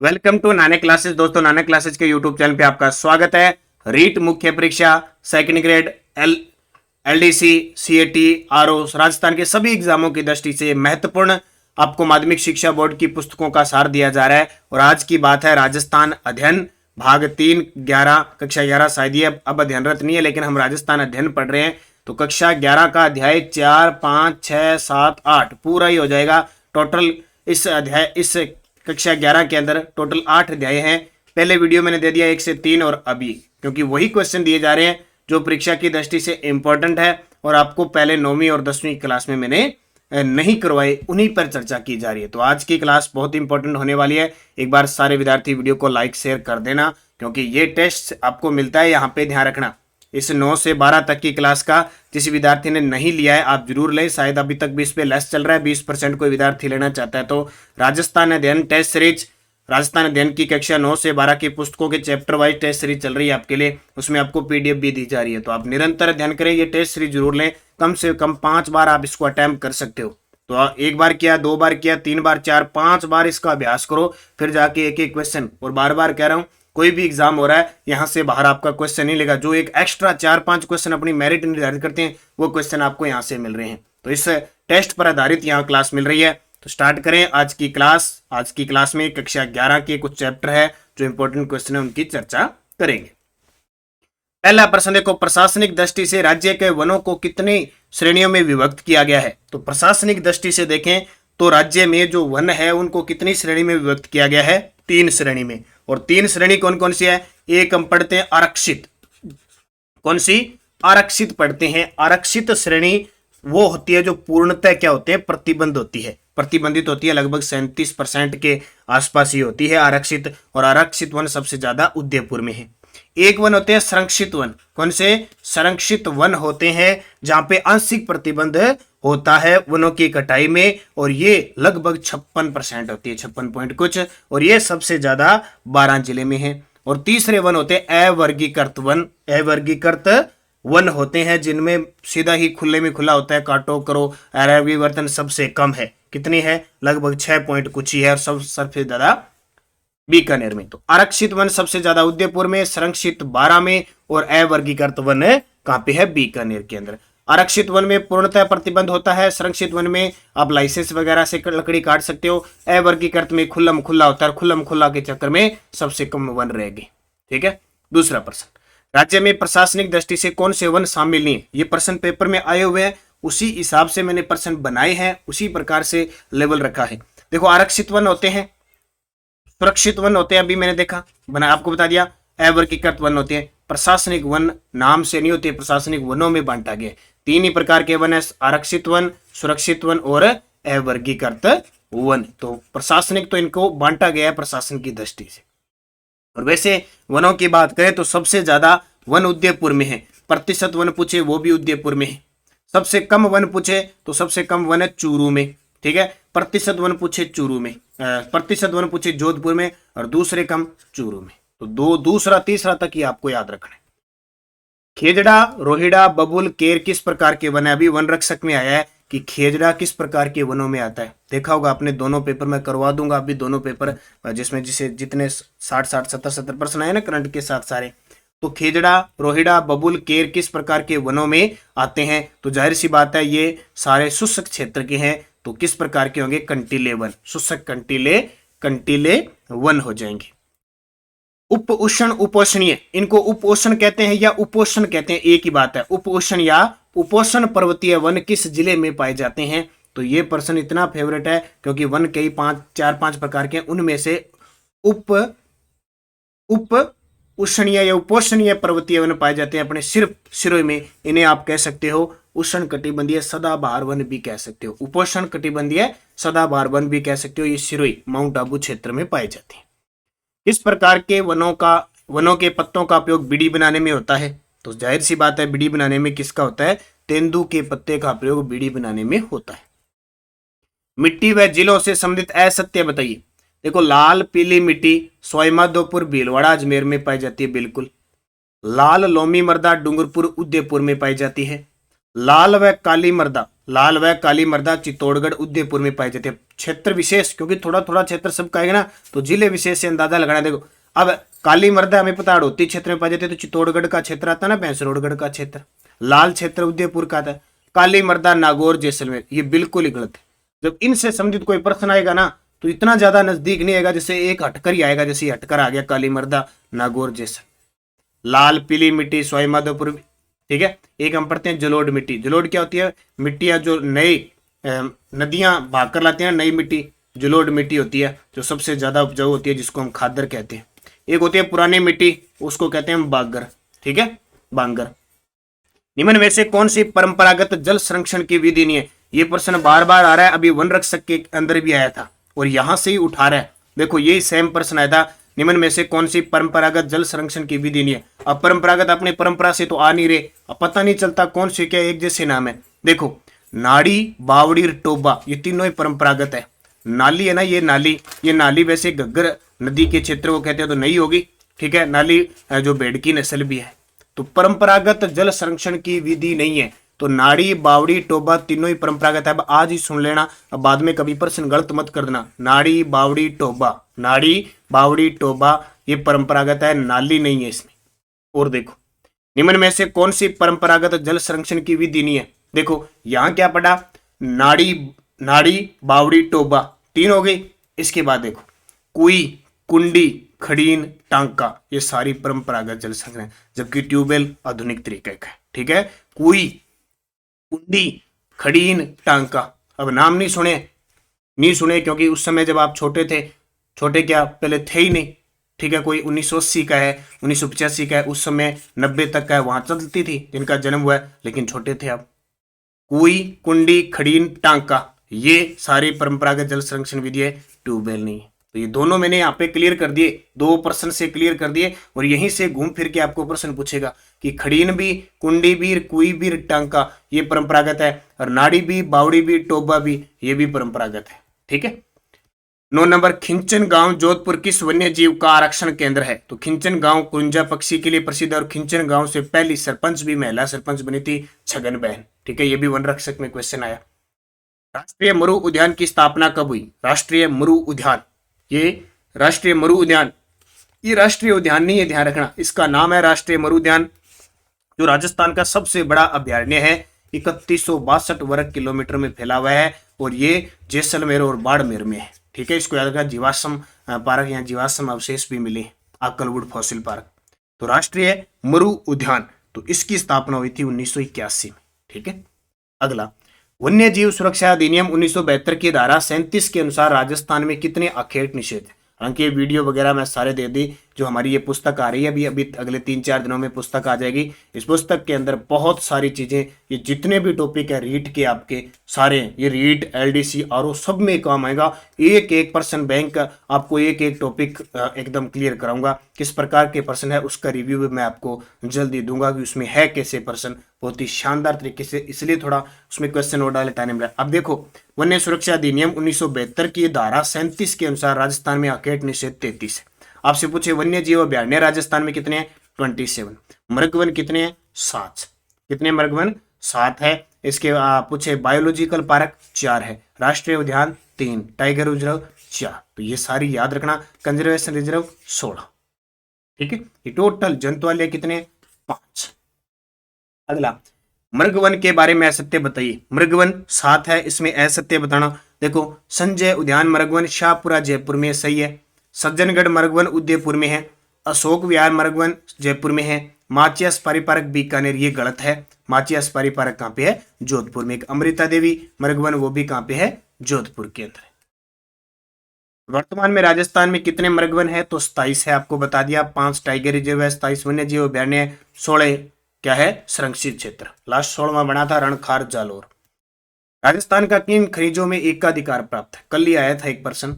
Welcome to Nanak classes. दोस्तों, Nanak classes के YouTube channel पे आपका स्वागत है। रीट मुख्य परीक्षा second grade LDC CET RO Rajasthan के सभी एग्जामों की दृष्टि से महत्वपूर्ण आपको माध्यमिक शिक्षा बोर्ड की पुस्तकों का सार दिया जा रहा है। और आज की बात है राजस्थान अध्ययन भाग 3 11 कक्षा 11। शायद ये अब अध्ययनरत नहीं है, लेकिन हम राजस्थान अध्ययन पढ़ रहे हैं। तो कक्षा 11 का अध्याय 4 5 6 7 8 पूरा ही हो जाएगा। टोटल इस कक्षा 11 के अंदर टोटल 8 अध्याय हैं। पहले वीडियो मैंने दे दिया 1 से 3 और अभी, क्योंकि वही क्वेश्चन दिए जा रहे हैं जो परीक्षा की दृष्टि से इंपॉर्टेंट है और आपको पहले 9वीं और 10वीं क्लास में मैंने नहीं करवाए, उन्हीं पर चर्चा की जा रही है। तो आज की क्लास बहुत इंपॉर्टेंट होने वाली है। एक बार सारे विद्यार्थी वीडियो को लाइक शेयर कर देना, क्योंकि ये टेस्ट आपको मिलता है। यहाँ पे ध्यान रखना, इस 9 से 12 तक की क्लास का जिस विद्यार्थी ने नहीं लिया है आप जरूर लें। शायद अभी तक भी इस पे लेस चल रहा है, 20% कोई विद्यार्थी लेना चाहता है। तो राजस्थान अध्ययन टेस्ट सीरीज, राजस्थान अध्ययन की कक्षा 9 से 12 की पुस्तकों के चैप्टर वाइज टेस्ट सीरीज चल रही है आपके लिए। उसमें आपको पीडीएफ भी दी जा रही है। तो आप निरंतर अध्ययन करें, ये टेस्ट सीरीज जरूर लें। कम से कम 5 बार आप इसको अटेम्प्ट कर सकते हो। तो एक बार किया, 2 बार किया, 3 बार, 4 5 बार इसका अभ्यास करो, फिर जाके एक एक क्वेश्चन। और बार बार कह रहा हूं, कोई भी एग्जाम हो रहा है यहां से बाहर आपका क्वेश्चन नहीं लेगा। जो एक एक्स्ट्रा 4-5 क्वेश्चन अपनी मेरिट निर्धारित करते हैं, वो क्वेश्चन आपको यहां से मिल रहे हैं। तो इस टेस्ट पर आधारित यहां क्लास मिल रही है। तो स्टार्ट करें आज की क्लास। आज की क्लास में कक्षा 11 के कुछ चैप्टर है जो इंपॉर्टेंट क्वेश्चन है, उनकी चर्चा करेंगे। पहला प्रश्न देखो, प्रशासनिक दृष्टि से राज्य के वनों को कितनी श्रेणियों में विभक्त किया गया है। तो प्रशासनिक दृष्टि से देखें तो राज्य में जो वन है उनको कितनी श्रेणी में विभक्त किया गया है? 3 श्रेणी में। और 3 श्रेणी कौन कौन सी है? एक हम पढ़ते हैं आरक्षित। कौन सी? आरक्षित पढ़ते हैं। आरक्षित श्रेणी वो होती है जो पूर्णतः क्या होते हैं? प्रतिबंध होती है, प्रतिबंधित होती है। लगभग 37% के आसपास ही होती है आरक्षित। और आरक्षित वन सबसे ज्यादा उदयपुर में है। एक वन होते हैं संरक्षित वन। कौन से? संरक्षित वन होते हैं जहां पे आंशिक प्रतिबंध होता है वनों की कटाई में, और ये लगभग 56% होती है, 56 पॉइंट कुछ। और ये सबसे ज्यादा 12 जिले में है। और तीसरे वन होते हैं अवर्गीकृत वन। अवर्गीकृत वन होते हैं जिनमें सीधा ही खुले में खुला होता है, काटो करो। अवर्गीवर्तन सबसे कम है। कितनी है? लगभग 6 पॉइंट कुछ ही है। और सबसे ज्यादा बीकानेर में। तो आरक्षित वन सबसे ज्यादा उदयपुर में, संरक्षित 12 में, और अवर्गीकृत वन कहां पे है? बीकानेर के अंदर। आरक्षित वन में पूर्णतः प्रतिबंध होता है। संरक्षित वन में आप लाइसेंस वगैरह से लकड़ी काट सकते हो। अवर्गीकृत में खुल्लम खुल्ला होता है। खुल्लम खुल्ला के चक्कर में सबसे कम वन रहेगी। ठीक है। दूसरा प्रश्न, राज्य में प्रशासनिक दृष्टि से कौन से वन शामिल नहीं? ये प्रश्न पेपर में आए हुए हैं, उसी हिसाब से मैंने प्रश्न बनाए हैं, उसी प्रकार से लेवल रखा है। देखो, आरक्षित वन होते हैं, सुरक्षित वन होते हैं, अभी मैंने देखा बना आपको बता दिया। अवर्गीकृत वन होते हैं। प्रशासनिक वन नाम से नहीं होते, प्रशासनिक वनों में बांटा गया। 3 ही प्रकार के वन है, आरक्षित वन, सुरक्षित वन और अवर्गीकृत वन। तो प्रशासनिक तो इनको बांटा गया है प्रशासन की दृष्टि से। और वैसे वनों की बात करें तो सबसे ज्यादा वन उदयपुर में है। प्रतिशत वन पूछे वो भी उदयपुर में है। सबसे कम वन पूछे तो सबसे कम वन है चूरू में। ठीक है। प्रतिशत वन पूछे चूरू में, प्रतिशत वन पूछे जोधपुर में, और दूसरे कम चूरू में। तो दूसरा तीसरा तक ही आपको याद रखना है। खेजड़ा, रोहिड़ा, बबुल, केर किस प्रकार के वन है? अभी वन रक्षक में आया है कि खेजड़ा किस प्रकार के वनों में आता है। देखा होगा आपने, दोनों पेपर में करवा दूंगा अभी, दोनों पेपर जिसमें जिसे जितने 60 70 प्रश्न आए ना करंट के साथ सारे। तो खेजड़ा, रोहिड़ा, बबुल, केर किस प्रकार के वनों में आते हैं? तो जाहिर सी बात है ये सारे शुष्क क्षेत्र के हैं। तो किस प्रकार के होंगे? कंटीले वन, शुष्क कंटीले वन हो जाएंगे। उप उष्ण उपोष्णीय, इनको उपोष्ण कहते हैं या उपोष्ण कहते हैं, एक ही बात है। उपोष्ण या उपोष्ण पर्वतीय वन किस जिले में पाए जाते हैं? तो ये प्रश्न इतना फेवरेट है क्योंकि वन कई 4-5 प्रकार के, उनमें से उप उष्णीय या उपोष्णीय पर्वतीय वन पाए जाते हैं अपने सिर्फ सिरों में। इन्हें आप कह सकते हो उष्ण कटिबंधीय सदाबहार वन भी कह सकते हो। उपोष्ण कटिबंधीय सदाबहार वन भी कह सकते हो। ये सिरोही माउंट आबू क्षेत्र में पाए जाते हैं। इस प्रकार के वनों के पत्तों का उपयोग बीड़ी बनाने में होता है। तो जाहिर सी बात है बीड़ी बनाने में किसका होता है? तेंदू के पत्ते का प्रयोग बीड़ी बनाने में होता है। मिट्टी व जिलों से संबंधित असत्य बताइए। देखो, लाल पीली मिट्टी सोईमाधोपुर, भीलवाड़ा, अजमेर में पाई जाती है, बिल्कुल। लाल लोमी मर्दा डूंगरपुर, उदयपुर में पाई जाती है। लाल व काली मृदा, लाल व काली मृदा चित्तौड़गढ़ उदयपुर में पाए जाते हैं। क्षेत्र विशेष, क्योंकि थोड़ा थोड़ा क्षेत्र सब कहेगा ना, तो जिले विशेष से अंदाजा लगाना। देखो अब काली मृदा हमें पता हड़ौती क्षेत्र में पाए जाते हैं, तो चित्तौड़गढ़ का क्षेत्र आता है ना, भैंसरोड़गढ़ का क्षेत्र। लाल क्षेत्र उदयपुर का आता है। काली मृदा नागौर जैसलमेर, ये बिल्कुल ही गलत है। जब इनसे संबंधित कोई प्रश्न आएगा ना, तो इतना ज्यादा नजदीक नहीं आएगा, जैसे एक हटकर ही आएगा, जैसे हटकर आ गया काली मृदा नागौर जैसलमेर। लाल पीली मिट्टी सवाई माधोपुर, ठीक है। एक हम पढ़ते हैं जलोढ़ मिट्टी। जलोढ़ क्या होती है? मिट्टियां जो नई नदियां भाग कर लाती हैं, नई मिट्टी जलोढ़ मिट्टी होती है, जो सबसे ज्यादा उपजाऊ होती है, जिसको हम खादर कहते हैं। एक होती है पुरानी मिट्टी, उसको कहते हैं बागर, ठीक है, बांगर। निम्न में से कौन सी परंपरागत जल संरक्षण की विधि नहीं है? ये प्रश्न बार बार आ रहा है, अभी वन रक्षक के अंदर भी आया था और यहां से ही उठा रहा है। देखो यही सेम प्रश्न आया था, निम्न में से कौन सी परंपरागत जल संरक्षण की विधि नहीं है? अब परंपरागत अपने परंपरा से तो आ नहीं रहे, अब पता नहीं चलता कौन से क्या एक जैसे नाम है। देखो नाड़ी, बावड़ी और टोबा, ये तीनों ही परंपरागत है। नाली है ना, ये नाली वैसे घग्गर नदी के क्षेत्र को कहते हैं, तो नहीं होगी, ठीक है। नाली जो भेड़ की नस्ल भी है, तो परंपरागत जल संरक्षण की विधि नहीं है। तो नाड़ी, बावड़ी, टोबा तीनों ही परंपरागत है। अब आज ही सुन लेना, अब बाद में कभी प्रश्न गलत मत कर देना। नाड़ी, बावड़ी, टोबा, नाड़ी, बावड़ी, टोबा ये परंपरागत है, नाली नहीं है इसमें। और देखो निम्न में से कौन सी परंपरागत जल संरक्षण की विधि नहीं है? देखो यहां क्या पढ़ा, नाड़ी, बावड़ी, टोबा तीन हो गई। इसके बाद देखो कुई, कुंडी, खड़ीन, टांका, ये सारी परंपरागत जल संरक्षण, जबकि ट्यूबवेल आधुनिक तरीके का है, ठीक है। कुई, कुंडी, खड़ीन, टांका। अब नाम नहीं सुने क्योंकि उस समय जब आप छोटे थे, छोटे क्या पहले थे ही नहीं, ठीक है। कोई 1980 का है, 1985 का है, उस समय 90 तक का है, वहां चलती थी जिनका जन्म हुआ है, लेकिन छोटे थे आप। कुई, कुंडी, खड़ीन, टांका ये सारी परंपरागत जल संरक्षण विधि है, ट्यूबवेल नहीं है। तो ये दोनों मैंने यहाँ पे क्लियर कर दिए, दो प्रश्न से क्लियर कर दिए, और यहीं से घूम फिर के आपको प्रश्न पूछेगा कि खड़ीन भी, कुंडी भी, कुई भी, टांका ये परंपरागत है, और नाड़ी भी, बावड़ी भी, टोबा भी ये भी परंपरागत है, ठीक है। 9 नंबर, खिंचन गांव जोधपुर किस वन्य जीव का आरक्षण केंद्र है? तो खिंचन गांव कुंजा पक्षी के लिए प्रसिद्ध है, और खिंचन गांव से पहली सरपंच भी महिला सरपंच बनी थी छगन बहन, ठीक है। ये भी वन रक्षक में क्वेश्चन आया। राष्ट्रीय मरु उद्यान की स्थापना कब हुई? राष्ट्रीय मरु उद्यान, ये राष्ट्रीय मरु उद्यान, ये राष्ट्रीय उद्यान नहीं है, ध्यान रखना, इसका नाम है राष्ट्रीय मरु उद्यान, जो राजस्थान का सबसे बड़ा अभ्यारण्य है। 3162 वर्ग किलोमीटर में फैला हुआ है, और ये जैसलमेर और बाड़मेर में है, ठीक है। इसको याद रखना, जीवाश्म पार्क या जीवाश्म अवशेष भी मिले, आकलवुड फॉसिल पार्क। तो राष्ट्रीय मरु उद्यान, तो इसकी स्थापना हुई थी 1981 में, ठीक है। अगला, वन्य जीव सुरक्षा अधिनियम 1972 की धारा 37 के अनुसार राजस्थान में कितने अखेट निषेध है? हालांकि ये वीडियो वगैरह मैं सारे दे दी, जो हमारी ये पुस्तक आ रही है अभी अगले 3-4 दिनों में पुस्तक आ जाएगी। इस पुस्तक के अंदर बहुत सारी चीजें, ये जितने भी टॉपिक है रीट के आपके सारे, ये रीट, एलडीसी, आरओ सब में काम आएगा। एक एक पर्सन बैंक आपको एक एक टॉपिक एकदम क्लियर कराऊंगा। किस प्रकार के पर्सन है उसका रिव्यू भी मैं आपको जल्दी दूंगा कि उसमें है कैसे पर्सन, बहुत ही शानदार तरीके से, इसलिए थोड़ा उसमें क्वेश्चन और डाले टाइम मिला। अब देखो, वन्य सुरक्षा अधिनियम 1972 की धारा 37 के अनुसार राजस्थान में अखेट निषेध 33 है। आपसे पूछे वन्य जीव अभ्यारण्य राजस्थान में कितने हैं? 27। मृगवन कितने हैं? 7। कितने मृगवन? 7 है। इसके पूछे बायोलॉजिकल पार्क 4 है, राष्ट्रीय उद्यान 3, टाइगर रिजर्व 4। तो ये सारी याद रखना। कंजर्वेशन रिजर्व 16, ठीक है। ये टोटल जंतुआलय कितने? 5। अगला, मृगवन के बारे में असत्य बताइए। मृगवन 7 है, इसमें असत्य बताना। देखो, संजय उद्यान मृगवन शाहपुरा जयपुर में सही है। सज्जनगढ़ मृगवन उदयपुर में है। अशोक विहार मृगवन जयपुर में है। माचिया सफारी पार्क बीकानेर, ये गलत है। माचिया सफारी पार्क कहाँ पे है? जोधपुर में। एक अमृता देवी मृगवन, वो भी कहाँ पे है? जोधपुर के अंदर। वर्तमान में राजस्थान में कितने मृगवन है? तो 27 है, आपको बता दिया। 5 टाइगर रिजर्व है, 27 वन्य जीव अभ्यारण्य, 16 क्या है? संरक्षित क्षेत्र। लास्ट 16वां बना था रणखार जालोर। राजस्थान का किन खनिजों में एकाधिकार प्राप्त है? कल ही आया था एक पर्सन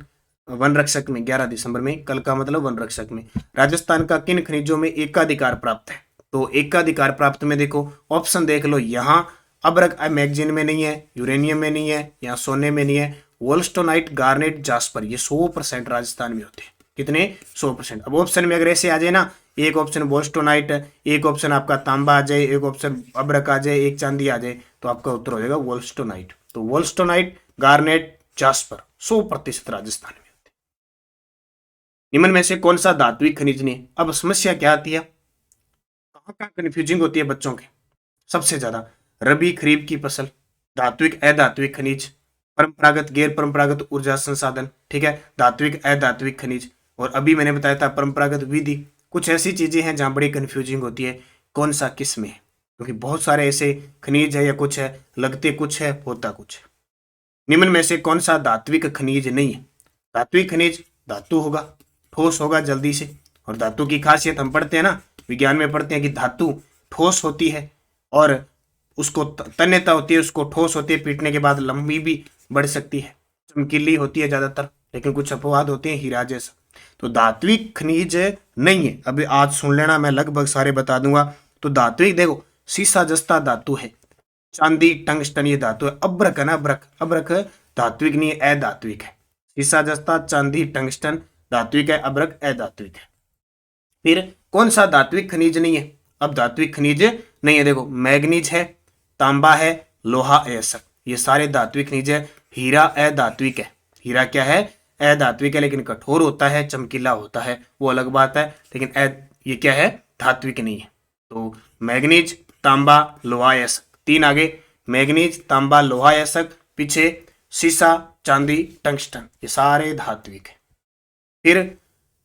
वन रक्षक में, 11 दिसंबर में। कल का मतलब वन रक्षक में। राजस्थान का किन खनिजों में एकाधिकार प्राप्त है? तो एकाधिकार प्राप्त में देखो ऑप्शन देख लो, यहाँ अब्रक मैगजीन में नहीं है, यूरेनियम में नहीं है, यहाँ सोने में नहीं है। वोल्स्टोनाइट, गार्नेट, जास्पर, ये 100% राजस्थान में होते हैं। कितने 100%। अब ऑप्शन में अगर ऐसे आ जाए ना, एक ऑप्शन वोल्स्टोनाइट, एक ऑप्शन आपका तांबा आ जाए, एक ऑप्शन अब्रक आ जाए, एक चांदी आ जाए, तो आपका उत्तर हो जाएगा वोल्स्टोनाइट। तो वोल्स्टोनाइट, गार्नेट, जास्पर 100% राजस्थान में होते हैं। निम्न में से कौन सा धात्विक खनिज नहीं है? अब समस्या क्या आती है, कहाँ कहाँ कंफ्यूजिंग होती है बच्चों के, सबसे ज्यादा रबी खरीफ की फसल, धात्विक अधात्विक खनिज, परंपरागत गैर परंपरागत ऊर्जा संसाधन, ठीक है, धात्विक अधात्विक खनिज, और अभी मैंने बताया था परंपरागत विधि। कुछ ऐसी चीजें हैं जहां बड़ी कंफ्यूजिंग होती है कौन सा किस में है, क्योंकि बहुत सारे ऐसे खनिज है या कुछ है, लगते कुछ है होता कुछ है। निम्न में से कौन सा धात्विक खनिज नहीं है? धात्विक खनिज धातु होगा, ठोस होगा जल्दी से, और धातु की खासियत हम पढ़ते हैं ना, विज्ञान में पढ़ते हैं कि धातु ठोस होती है और उसको तन्यता होती है, उसको ठोस होती है, पीटने के बाद लंबी भी बढ़ सकती है, चमकीली होती है ज्यादातर, लेकिन कुछ अपवाद होते हैं हीरा जैसा। तो धात्विक खनिज नहीं है। अभी आज सुन लेना, मैं लगभग सारे बता दूंगा। तो धात्विक देखो, सीसा जस्ता धातु है, चांदी टंगस्टन ये धातु है, अब्रक है ना, अब्रक, अब्रक धात्विक नहीं है, अधात्विक है। सीसा जस्ता, चांदी, टंगस्टन धात्विक है, अब्रक अधात्विक है। फिर कौन सा धात्विक खनिज नहीं है? अब धात्विक खनिज नहीं है, देखो मैग्नीज है, तांबा है, लोहा अयस्क, ये सारे धात्विक खनिज है। हीरा अधात्विक है, हीरा क्या है? अधात्विक है, लेकिन कठोर होता है, चमकीला होता है, वो अलग बात है, लेकिन ये क्या है? धात्विक नहीं है। तो मैग्नीज, तांबा, लोहा अयस्क, तीन आगे, मैग्नीज, तांबा, लोहा अयस्क, पीछे सीसा, चांदी, टंगस्टन, ये सारे धात्विक है। फिर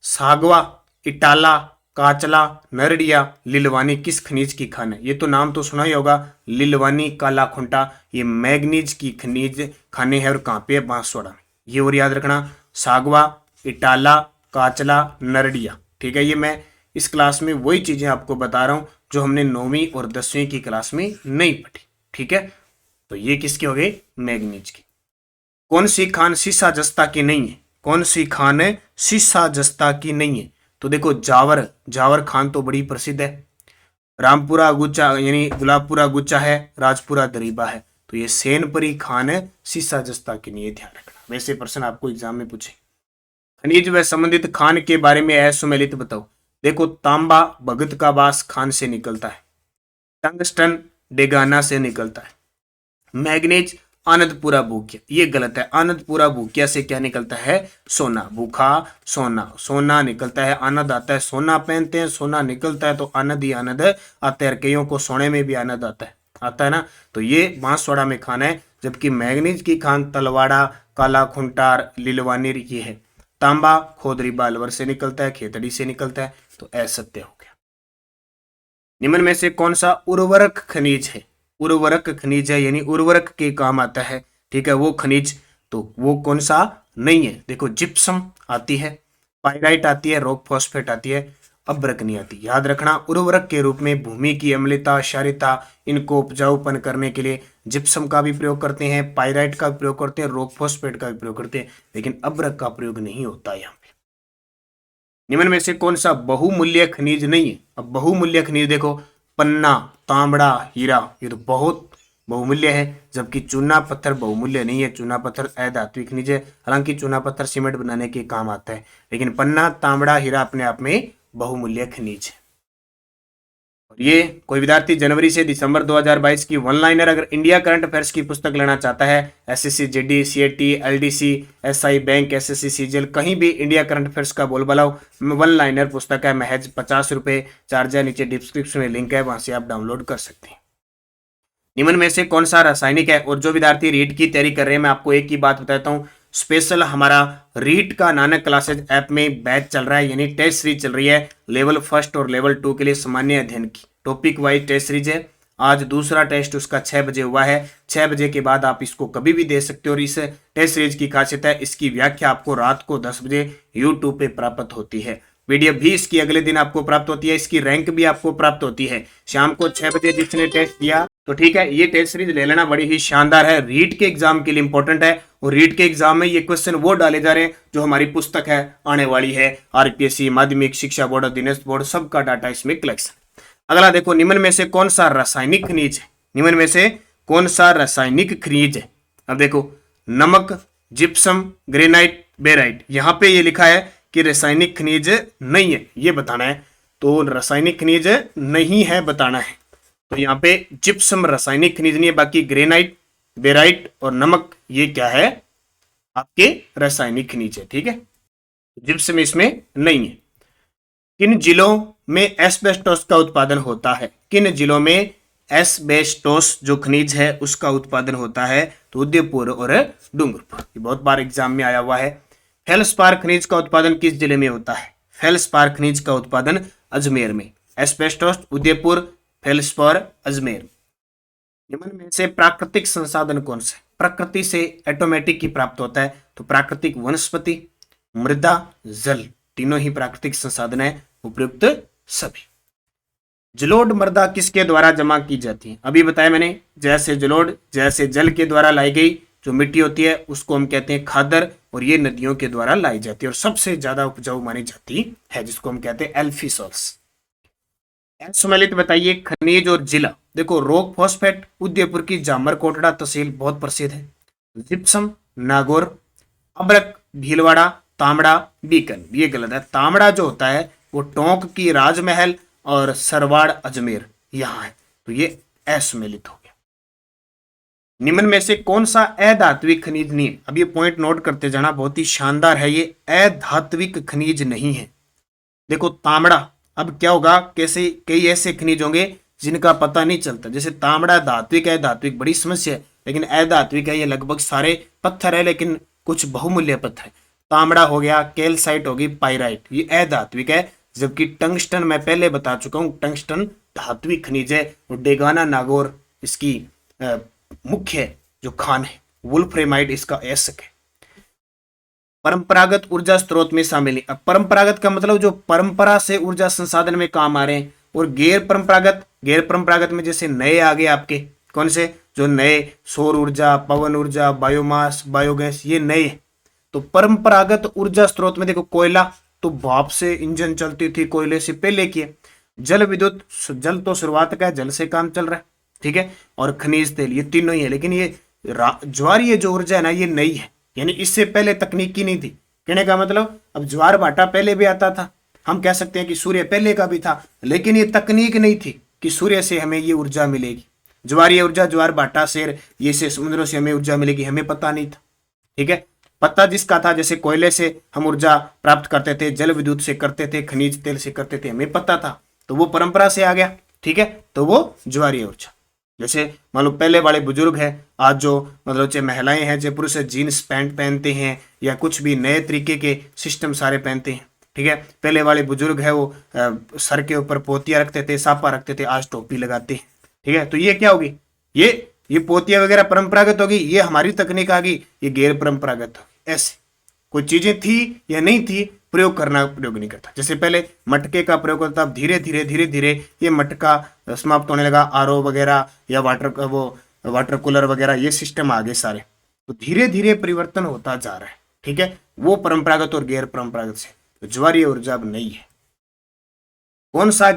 सागवा, इटाला, काचला, नरडिया, लिलवानी किस खनिज की खान है? ये तो नाम तो सुना ही होगा, लिलवानी, काला खुंटा, ये मैग्नीज की खनिज खाने हैं, और कहाँ पे है? बांसवाड़ा में। ये और याद रखना, सागवा, इटाला, काचला, नरडिया, ठीक है। ये मैं इस क्लास में वही चीजें आपको बता रहा हूं जो हमने 9वीं और 10वीं की क्लास में नहीं पढ़ी, ठीक है। तो ये किसकी हो गई? मैग्नीज की। कौन सी खान सीसा जस्ता की नहीं है? कौन सी खान सीसा जस्ता की नहीं है? तो देखो जावर, जावर खान तो बड़ी प्रसिद्ध है, रामपुरा गुच्चा यानी गुलाबपुरा गुच्चा है, राजपुरा दरीबा है, तो ये सेनपरी खान है, सीसा जस्ता की नहीं है, ध्यान रखना। वैसे प्रश्न आपको एग्जाम में पूछे। खनिज व संबंधित खान के बारे में असुमेलित बताओ। देखो तांबा भगत का बास खान से निकलता है, टंगस्टन डेगाना से निकलता है, मैग्नीज आनंदपुरा भूकिया, ये गलत है। आनंदपुरा भूकिया से क्या निकलता है? सोना, भूखा सोना, सोना निकलता है, आनंद आता है, सोना पहनते हैं, सोना निकलता है, तो आनंद ही आनंद आता है। कईयों को सोने में भी आनंद आता है ना। तो ये बांसवाड़ा में खान है, जबकि मैग्नीज की खान तलवाड़ा, काला खुंटार, लिलवानी ये है। तांबा खोदरी बालवर से निकलता है, खेतड़ी से निकलता है, तो असत्य हो गया। निम्न में से कौन सा उर्वरक खनिज है? उर्वरक खनिज है, यानी उर्वरक के काम आता है, ठीक है, वो खनिज, तो वो कौन सा नहीं है? देखो जिप्सम आती है, पाइराइट आती है, रॉक फॉस्फेट आती है, अब्रक नहीं आती। याद रखना, उर्वरक के रूप में भूमि की अम्लता, क्षारीयता, इनको उपजाऊपन करने के लिए जिप्सम का भी प्रयोग करते हैं, पाइराइट का भी प्रयोग करते हैं, रॉक फॉस्फेट का भी प्रयोग करते हैं, लेकिन अब्रक का प्रयोग नहीं होता यहाँ पे। निम्न में से कौन सा बहुमूल्य खनिज नहीं है? अब बहुमूल्य खनिज देखो, पन्ना, तांबड़ा, हीरा, ये तो बहुत बहुमूल्य है, जबकि चूना पत्थर बहुमूल्य नहीं है। चूना पत्थर अधात्विक खनिज है, हालांकि चूना पत्थर सीमेंट बनाने के काम आता है, लेकिन पन्ना, तांबड़ा, हीरा अपने आप में बहुमूल्य खनिज है। और ये कोई विद्यार्थी जनवरी से दिसंबर 2022 की वन लाइनर अगर इंडिया करंट अफेयर्स की पुस्तक लेना चाहता है, SSC JD, CET, LDC, SI bank, SSC CGL, कहीं भी इंडिया करंट अफेयर्स का बोलबाला वन लाइनर पुस्तक है, महज 50 रुपए चार्ज है, नीचे डिस्क्रिप्शन में लिंक है, वहां से आप डाउनलोड कर सकते हैं। निम्न में से कौन सा रासायनिक है? और जो विद्यार्थी रीट की तैयारी कर रहे हैं, मैं आपको एक ही बात बताता हूँ, स्पेशल हमारा रीट का नानक क्लासेज ऐप में बैच चल रहा है, यानी टेस्ट सीरीज चल रही है, लेवल 1 और लेवल 2 के लिए सामान्य अध्ययन की टॉपिक वाइज टेस्ट सीरीज है। आज दूसरा टेस्ट उसका 6 बजे हुआ है, 6 बजे के बाद आप इसको कभी भी दे सकते हो। और इस टेस्ट सीरीज की खासियत है, इसकी व्याख्या आपको रात को 10 बजे यूट्यूब पे प्राप्त होती है, पीडीएफ भी इसकी अगले दिन आपको प्राप्त होती है, इसकी रैंक भी आपको प्राप्त होती है। शाम को 6 बजे जिसने टेस्ट दिया, तो ठीक है, ये टेस्ट सीरीज ले लेना, बड़ी ही शानदार है, रीट के एग्जाम के लिए इंपॉर्टेंट है। और रीट के एग्जाम में ये क्वेश्चन वो डाले जा रहे हैं जो हमारी पुस्तक है आने वाली है, आरपीएससी, माध्यमिक शिक्षा बोर्ड, अधीनस्थ बोर्ड, सबका डाटा इसमें कलेक्शन। अगला देखो, निम्न में से कौन सा रासायनिक खनिज है? निम्न में से कौन सा रासायनिक खनिज है? अब देखो, नमक, जिप्सम, ग्रेनाइट, बेराइट, यहां पे ये लिखा है कि रासायनिक खनिज नहीं है, ये बताना है। तो रासायनिक खनिज नहीं है बताना है। तो यहाँ पे जिप्सम रासायनिक खनिज नहीं है, बाकी ग्रेनाइट, बेराइट और नमक ये क्या है, आपके रासायनिक खनिज है। ठीक है, जिप्सम इसमें नहीं है। किन जिलों में एस्बेस्टोस का उत्पादन होता है? किन जिलों में एस्बेस्टोस जो खनिज है उसका उत्पादन होता है? तो उदयपुर और डूंगरपुर। ये बहुत बार एग्जाम में आया हुआ है। फेल्सपार खनिज का उत्पादन किस जिले में होता है? फेल्सपार खनिज का उत्पादन अजमेर में। Asbestos Udaipur, felspar Ajmer. निम्न में से प्राकृतिक संसाधन कौन से प्रकृति से ऑटोमेटिक ही प्राप्त होता है? तो प्राकृतिक वनस्पति, मृदा, जल, तीनों ही प्राकृतिक संसाधन है, उपयुक्त सभी। जलोढ़ मृदा किसके द्वारा जमा की जाती है? अभी बताया मैंने, जैसे जलोढ़ जैसे जल के द्वारा लाई गई जो मिट्टी होती है उसको हम कहते हैं खादर, और ये नदियों के द्वारा लाई जाती है और सबसे ज्यादा उपजाऊ मानी जाती है, जिसको हम कहते हैं एल्फिसॉल्स। सुमेलित बताइए खनिज और जिला। देखो, रोक फॉस्फेट उदयपुर की जामर कोटड़ा तहसील बहुत प्रसिद्ध है। जिप्सम नागौर, अब्रक भीलवाड़ा, तांबड़ा बीकन। ये गलत है। तांबड़ा जो होता है वो टोंक की राजमहल और सरवाड़ अजमेर यहां है, तो ये असुमेलित हो गया। निम्न में से कौन सा अधात्विक खनिज नहीं है? अब ये पॉइंट नोट करते जाना, बहुत ही शानदार है। ये अधात्विक खनिज नहीं है। देखो तांबड़ा, अब क्या होगा, कैसे कई ऐसे खनिज होंगे जिनका पता नहीं चलता। जैसे तांबड़ा धात्विक है, धात्विक बड़ी समस्या है, लेकिन अधात्विक है। ये लगभग सारे पत्थर है, लेकिन कुछ बहुमूल्य पत्थर। तांबड़ा हो गया, कैल्साइट होगी, पाइराइट, ये अधात्विक है। जबकि टंगस्टन मैं पहले बता चुका हूं, टंगस्टन धात्विक खनिज है। और डेगाना नागौर इसकी मुख्य जो खान है। वुल्फ्रेमाइड इसका एसक है। परंपरागत ऊर्जा स्रोत में शामिल है। अब परंपरागत का मतलब जो परंपरा से ऊर्जा संसाधन में काम आ रहे हैं, और गैर परंपरागत में जैसे नए आ गए आपके, कौन से, जो नए सौर ऊर्जा, पवन ऊर्जा, बायोमास, बायोगैस, ये नए। तो परंपरागत ऊर्जा स्रोत में देखो, कोयला तो भाप से इंजन चलती थी, कोयले से पहले की है। जल विद्युत, जल तो शुरुआत का है, जल से काम चल रहा है, ठीक है। और खनिज तेल, ये तीनों ही है। लेकिन ये ज्वारीय जो ऊर्जा है ना, ये नई है, यानी इससे पहले तकनीकी नहीं थी। कहने का मतलब, अब ज्वार भाटा पहले भी आता था, हम कह सकते हैं कि सूर्य पहले का भी था, लेकिन ये तकनीक नहीं थी कि सूर्य से हमें ये ऊर्जा मिलेगी। ज्वारीय ऊर्जा, ज्वार भाटा से, ये से समुद्रों से हमें ऊर्जा मिलेगी, हमें पता नहीं था, ठीक है। पता जिसका था, जैसे कोयले से हम ऊर्जा प्राप्त करते थे, जल विद्युत से करते थे, खनिज तेल से करते थे, हमें पता था, तो वो परंपरा से आ गया, ठीक है। तो वो ज्वारीय ऊर्जा, जैसे मान लो पहले वाले बुजुर्ग हैं, आज जो मतलब चाहे महिलाएं हैं, चाहे पुरुष जीन्स पैंट पहनते हैं या कुछ भी नए तरीके के सिस्टम सारे पहनते हैं, ठीक है। पहले वाले बुजुर्ग है वो सर के ऊपर पोतिया रखते थे, सापा रखते थे, आज टोपी लगाते हैं, ठीक है। तो ये क्या होगी, ये पोतिया वगैरह परंपरागत होगी, ये हमारी तकनीक आ गई, ये गैर परंपरागत होगी। ऐसे कोई चीजें थी या नहीं थी, प्रयोग नहीं करता। जैसे पहले मटके का प्रयोग होता, अब धीरे धीरे ये मटका समाप्त होने लगा। आरओ वगैरह या वाटर कूलर वगैरह ये सिस्टम आ गए सारे, तो धीरे धीरे परिवर्तन होता जा रहा है, ठीक है। वो परंपरागत और गैर परंपरागत से, तो ज्वारीय ऊर्जा अब नहीं है। कौन सा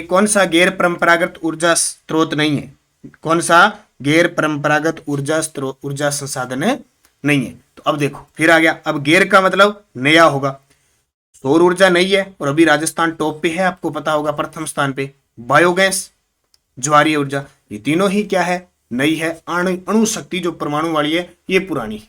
कौन सा गैर परंपरागत ऊर्जा स्रोत नहीं है? कौन सा गैर परंपरागत ऊर्जा संसाधन नहीं है? तो अब देखो फिर आ गया, अब गैर का मतलब नया होगा। सौर ऊर्जा नहीं है, और अभी राजस्थान टॉप पे है, आपको पता होगा, प्रथम स्थान पे। बायोगैस, ज्वारीय ऊर्जा, ये तीनों ही क्या है, नई है। अणु शक्ति जो परमाणु वाली है, ये पुरानी है।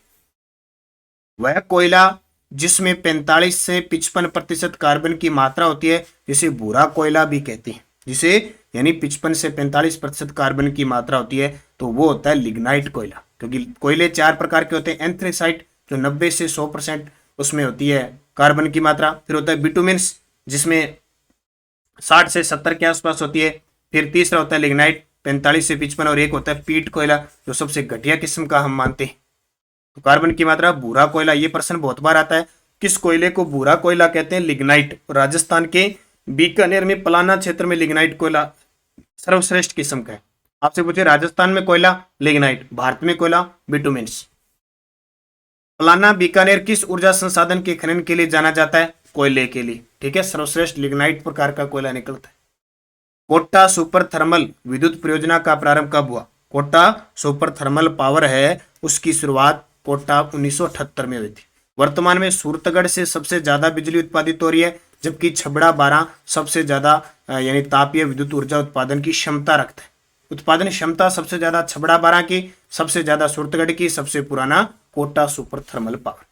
वह कोयला जिसमें 45 से 55% कार्बन की मात्रा होती है, जिसे भूरा कोयला भी कहते हैं, जिसे यानी 55 से 45% कार्बन की मात्रा होती है, तो वो होता है लिग्नाइट कोयला। क्योंकि कोयले 4 प्रकार के होते हैं। एंथ्रेसाइट जो 90 से 100% उसमें होती है कार्बन की मात्रा। फिर होता है बिटुमेन्स जिसमें 60 से 70 के आसपास होती है। फिर तीसरा होता है लिग्नाइट 45 से 55, और एक होता है पीट कोयला जो सबसे घटिया किस्म का हम मानते हैं। तो कार्बन की मात्रा भूरा कोयला, ये प्रश्न बहुत बार आता है, किस कोयले को भूरा कोयला कहते हैं? लिग्नाइट। राजस्थान के बीकानेर में पलाना क्षेत्र में लिग्नाइट कोयला सर्वश्रेष्ठ किस्म का है। आपसे पूछे राजस्थान में कोयला लिग्नाइट, भारत में कोयला बिटुमेन्स। पलाना बीकानेर किस ऊर्जा संसाधन के खनन के लिए जाना जाता है? कोयले के लिए, ठीक है। सर्वश्रेष्ठ लिग्नाइट प्रकार का कोयला निकलता है। कोटा सुपर थर्मल विद्युत परियोजना का प्रारंभ कब हुआ? कोटा सुपर थर्मल पावर है, उसकी शुरुआत कोटा 1978 में हुई थी। वर्तमान में सूरतगढ़ से सबसे ज्यादा बिजली उत्पादित हो रही है, जबकि छबड़ा 12 सबसे ज्यादा यानी तापीय विद्युत ऊर्जा उत्पादन की क्षमता रखता है। उत्पादन क्षमता सबसे ज्यादा छबड़ा 12 की, सबसे ज्यादा सूरतगढ़ की, सबसे पुराना Kota super thermal power.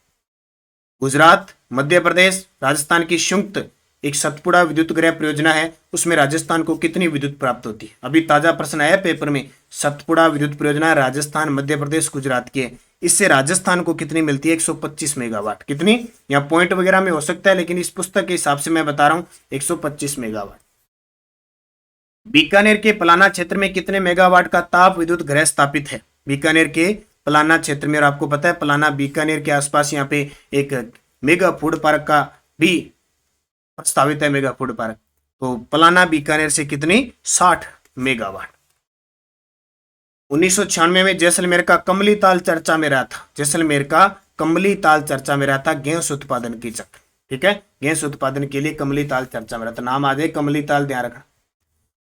Gujarat, Madhya Pradesh, Rajasthan की संयुक्त एक सतपुड़ा विद्युत गृह परियोजना है, उसमें राजस्थान को कितनी विद्युत प्राप्त होती है? अभी ताजा प्रश्न आया पेपर में, सतपुड़ा विद्युत परियोजना राजस्थान, मध्य प्रदेश, गुजरात की है। इससे राजस्थान को कितनी मिलती है? 125 मेगावाट। कितनी? यहाँ पॉइंट वगैरह में हो सकता है, लेकिन इस पुस्तक के हिसाब से मैं बता रहा हूं 125 मेगावाट। बीकानेर के पलाना क्षेत्र में कितने मेगावाट का ताप विद्युत गृह स्थापित है? बीकानेर के पलाना क्षेत्र में, और आपको पता है पलाना बीकानेर के आसपास यहाँ पे एक मेगा फूड पार्क का भी प्रस्तावित है, मेगा फूड पार्क। तो पलाना बीकानेर से कितनी? 60 मेगावाट। 1996 में जैसलमेर का कमली ताल चर्चा में रहा था। जैसलमेर का कमली ताल चर्चा में रहा था गैस उत्पादन की चक्र। ठीक है, गैस उत्पादन के लिए कमली ताल चर्चा में रहा था। नाम आ जाए कमली ताल, ध्यान रखना।